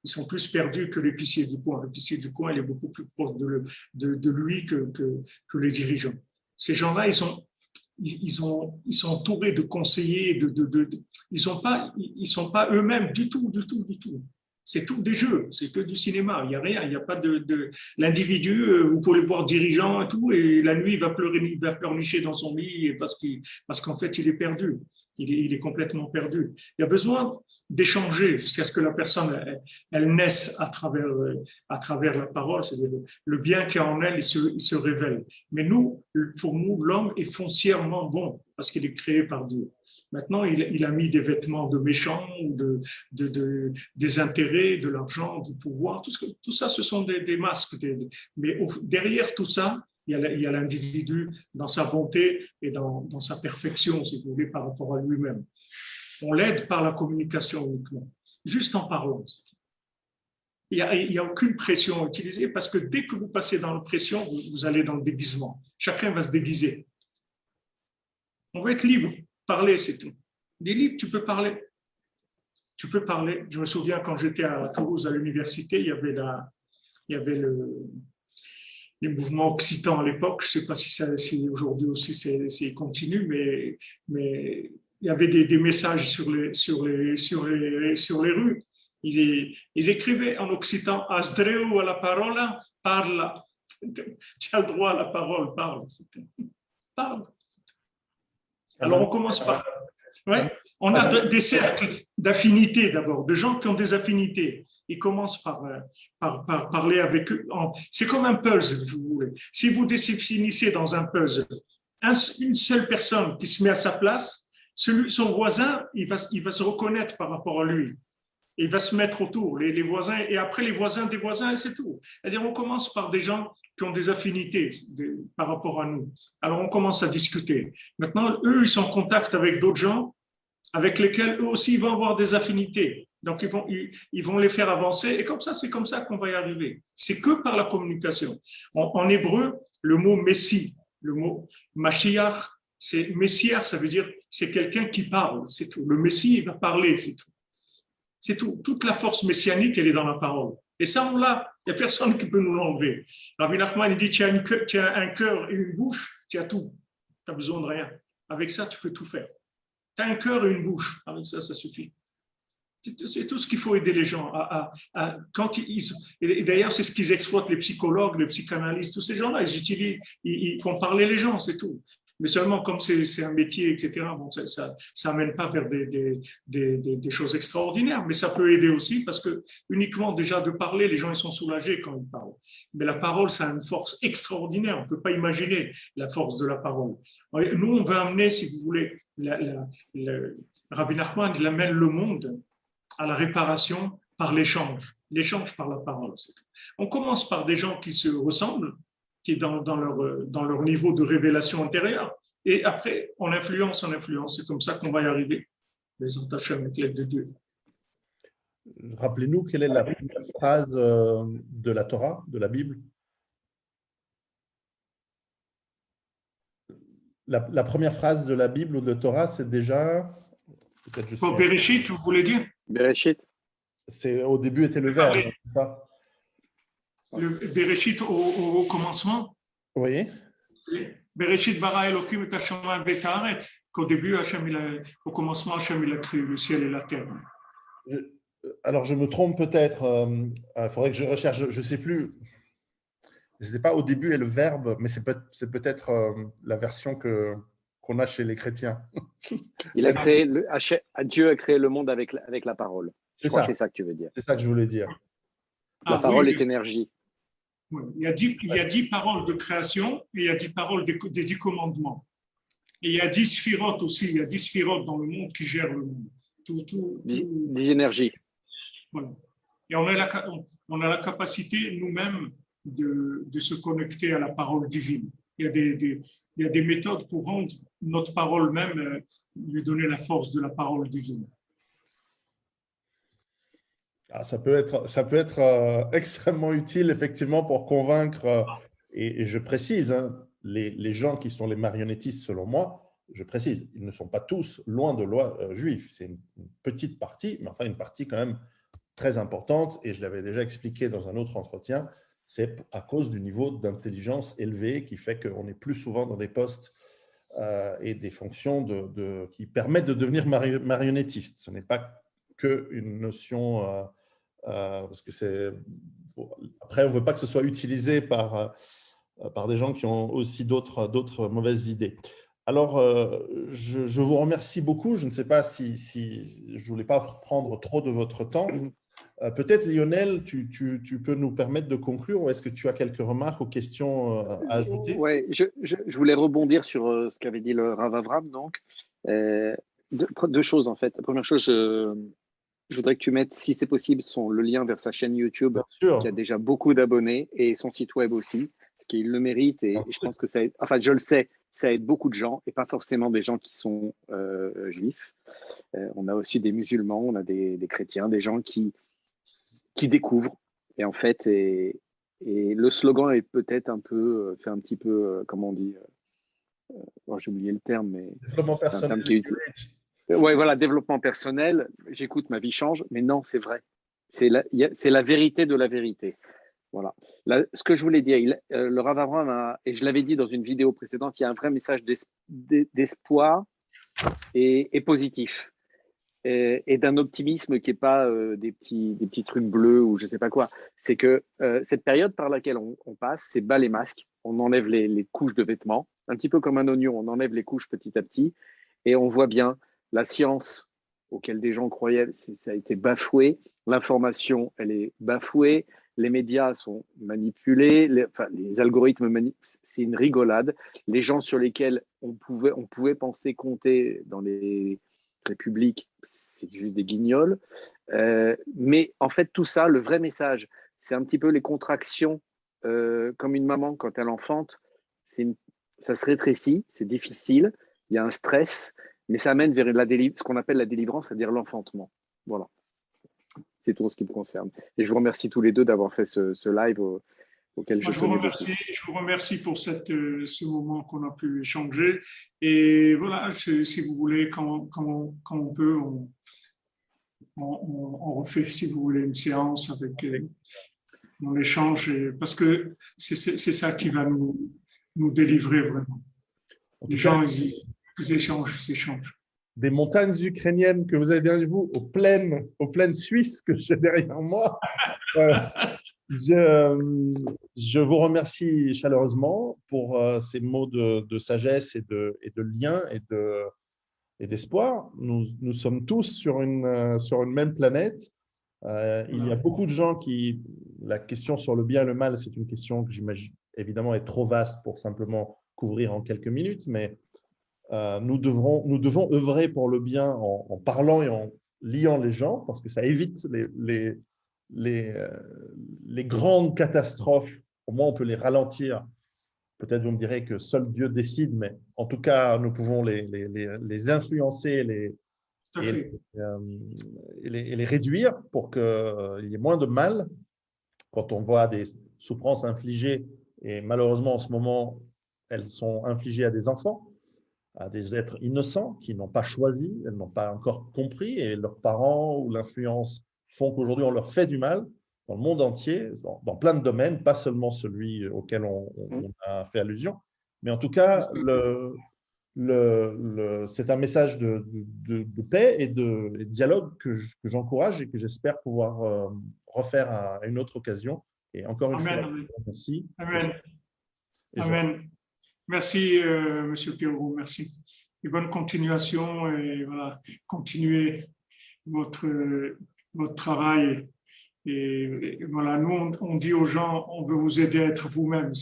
Ils sont plus perdus que l'épicier du coin. L'épicier du coin, il est beaucoup plus proche de lui que les dirigeants. Ces gens-là, ils sont entourés de conseillers. Ils sont pas eux-mêmes du tout. C'est tout des jeux, c'est que du cinéma. Il n'y a rien, il n'y a pas l'individu. Vous pouvez le voir dirigeant et tout, et la nuit, il va pleurnicher dans son lit parce qu'en fait, il est perdu. Il est complètement perdu. Il y a besoin d'échanger jusqu'à ce que la personne elle naisse à travers la parole, c'est-à-dire le bien qu'il y a en elle, il se révèle. Mais pour nous, l'homme est foncièrement bon parce qu'il est créé par Dieu. Maintenant, il a mis des vêtements de méchants, des intérêts, de l'argent, du pouvoir. Tout ça, ce sont des masques. Mais derrière tout ça, il y a l'individu dans sa bonté et dans sa perfection, si vous voulez, par rapport à lui-même. On l'aide par la communication uniquement, juste en parlant. Il n'y a aucune pression à utiliser parce que dès que vous passez dans la pression, vous allez dans le déguisement. Chacun va se déguiser. On va être libre, parler, c'est tout. Il est libre, tu peux parler. Tu peux parler. Je me souviens quand j'étais à Toulouse à l'université, il y avait les mouvements occitans à l'époque. Je ne sais pas si aujourd'hui aussi c'est continu, mais il y avait des messages sur les rues. Ils écrivaient en occitan Asdreu à la parole, parle. Tu as le droit à la parole, parle. Parle. Alors on commence par. Ouais, on a des cercles d'affinités d'abord, de gens qui ont des affinités. Ils commencent par parler avec eux. C'est comme un puzzle, vous voulez. Si vous définissez dans un puzzle une seule personne qui se met à sa place, son voisin, il va se reconnaître par rapport à lui. Il va se mettre autour, les voisins, et après les voisins des voisins, et c'est tout. C'est-à-dire, on commence par des gens qui ont des affinités par rapport à nous. Alors, on commence à discuter. Maintenant, eux, ils sont en contact avec d'autres gens, avec lesquels eux aussi vont avoir des affinités. Donc, ils vont les faire avancer. Et comme ça, c'est comme ça qu'on va y arriver. C'est que par la communication. En hébreu, le mot Messie, le mot Mashiach, c'est Messière, ça veut dire c'est quelqu'un qui parle, c'est tout. Le Messie, il va parler, c'est tout. C'est tout. Toute la force messianique, elle est dans la parole. Et ça, on l'a. Il n'y a personne qui peut nous l'enlever. Rabbi Nachman, il dit, tu as un cœur et une bouche, tu as tout. Tu n'as besoin de rien. Avec ça, tu peux tout faire. Tu as un cœur et une bouche. Avec ça, ça suffit. C'est tout ce qu'il faut aider les gens quand et d'ailleurs, c'est ce qu'ils exploitent, les psychologues, les psychanalystes, tous ces gens-là. Ils font parler les gens, c'est tout. Mais seulement comme c'est un métier, etc., bon, ça amène pas vers des choses extraordinaires, mais ça peut aider aussi parce que uniquement déjà de parler, les gens ils sont soulagés quand ils parlent. Mais la parole, ça a une force extraordinaire. On ne peut pas imaginer la force de la parole. Nous, on veut amener, si vous voulez, Rabbi Nachman, il amène le monde à la réparation par l'échange par la parole. C'est tout. On commence par des gens qui se ressemblent, qui est dans leur niveau de révélation intérieure, et après, on influence, c'est comme ça qu'on va y arriver. Les entaches avec l'aide de Dieu. Rappelez-nous quelle est la première phrase de la Torah, de la Bible. La première phrase de la Bible ou de la Torah, c'est déjà... Pour Bereshit, vous voulez dire? Bereshit. Au début était le verbe, c'est ça? Le Bereshit au commencement? Oui. Bereshit bara Elokim et Hashamayim v'et haaretz. Qu'au début, au commencement, Hachem il a créé le ciel et la terre. Alors, je me trompe peut-être. Il faudrait que je recherche. Je ne sais plus. Ce n'est pas au début et le verbe, mais c'est peut-être la version qu'on a chez les chrétiens. Dieu a créé le monde avec la parole. Je crois que c'est ça que tu veux dire. C'est ça que je voulais dire. La parole est énergie. Oui. Il y a 10 paroles de création et il y a 10 paroles des 10 commandements. Et il y a 10 sphirotes aussi. Il y a 10 sphirotes dans le monde qui gèrent le monde. 10 énergies. Voilà. Et on a la capacité nous-mêmes de se connecter à la parole divine. Il y a des méthodes pour rendre notre parole même, lui donner la force de la parole divine. Ça peut être extrêmement utile, effectivement, pour convaincre, et je précise, hein, les gens qui sont les marionnettistes, selon moi, je précise, ils ne sont pas tous loin de loi juifs. C'est une petite partie, mais enfin une partie quand même très importante, et je l'avais déjà expliqué dans un autre entretien, c'est à cause du niveau d'intelligence élevé qui fait qu'on est plus souvent dans des postes et des fonctions qui permettent de devenir marionnettiste. Ce n'est pas qu'une notion... parce que après, on ne veut pas que ce soit utilisé par des gens qui ont aussi d'autres mauvaises idées. Alors, je vous remercie beaucoup. Je ne sais pas si je ne voulais pas prendre trop de votre temps. Peut-être, Lionel, tu peux nous permettre de conclure, ou est-ce que tu as quelques remarques ou questions à ajouter? Oui, je voulais rebondir sur ce qu'avait dit le Rav Avram. Donc, deux choses, en fait. La première chose, je voudrais que tu mettes, si c'est possible, le lien vers sa chaîne YouTube, qui a déjà beaucoup d'abonnés, et son site web aussi, parce qu'il le mérite. Et je pense que ça aide, enfin, je le sais, ça aide beaucoup de gens, et pas forcément des gens qui sont juifs. On a aussi des musulmans, on a des chrétiens, des gens qui découvrent. Et en fait, et le slogan est peut-être fait un petit peu, comment on dit, j'ai oublié le terme, mais développement personnel. Oui, voilà, développement personnel, j'écoute, ma vie change, mais non, c'est vrai. C'est la vérité de la vérité. Voilà. Là, ce que je voulais dire, le Rav Avram et je l'avais dit dans une vidéo précédente, il y a un vrai message d'espoir et positif. Et d'un optimisme qui n'est pas des petits trucs bleus ou je ne sais pas quoi. C'est que cette période par laquelle on passe, c'est bas les masques, on enlève les couches de vêtements, un petit peu comme un oignon, on enlève les couches petit à petit, et on voit bien la science auquel des gens croyaient, ça a été bafoué, l'information, elle est bafouée, les médias sont manipulés, les algorithmes, c'est une rigolade. Les gens sur lesquels on pouvait penser compter dans les républiques, c'est juste des guignols. Mais en fait, tout ça, le vrai message, c'est un petit peu les contractions, comme une maman quand elle enfante, ça se rétrécit, c'est difficile, il y a un stress, mais ça amène vers ce qu'on appelle la délivrance, c'est-à-dire l'enfantement. Voilà. C'est tout ce qui me concerne. Et je vous remercie tous les deux d'avoir fait ce live auquel je vous remercie pour ce moment qu'on a pu échanger. Et voilà, si vous voulez, quand on peut, on refait, si vous voulez, une séance avec on échange, parce que c'est ça qui va nous délivrer vraiment. Les gens, ils échangent. Des montagnes ukrainiennes que vous avez derrière vous, aux plaines suisses que j'ai derrière moi. Je vous remercie chaleureusement pour ces mots de sagesse et de lien et d'espoir. Nous sommes tous sur une même planète. Il y a beaucoup de gens la question sur le bien et le mal, c'est une question que j'imagine évidemment est trop vaste pour simplement couvrir en quelques minutes, mais nous devons œuvrer pour le bien en parlant et en liant les gens, parce que ça évite les grandes catastrophes. Au moins, on peut les ralentir. Peut-être vous me direz que seul Dieu décide, mais en tout cas, nous pouvons les influencer, et les réduire pour qu'il y ait moins de mal quand on voit des souffrances infligées. Et malheureusement, en ce moment, elles sont infligées à des enfants, à des êtres innocents qui n'ont pas choisi, elles n'ont pas encore compris, et leurs parents ou l'influence font qu'aujourd'hui, on leur fait du mal dans le monde entier, dans plein de domaines, pas seulement celui auquel on a fait allusion. Mais en tout cas, c'est un message de paix et de dialogue que j'encourage et que j'espère pouvoir refaire à une autre occasion. Et encore une fois, merci. Amen. Amen. Merci, M. Pierrot, merci. Et bonne continuation, et voilà, continuez votre travail. Et voilà, nous, on dit aux gens, on veut vous aider à être vous-même.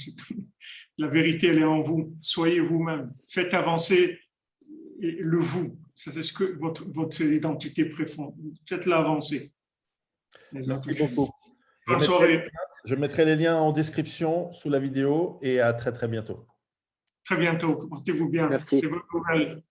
La vérité, elle est en vous. Soyez vous-même. Faites avancer le vous. C'est ce que votre identité profonde. Faites-la avancer. Merci beaucoup. Bonne soirée. Je mettrai les liens en description sous la vidéo et à très, très bientôt. Très bientôt. Portez-vous bien. Merci. C'est votre nouvelle.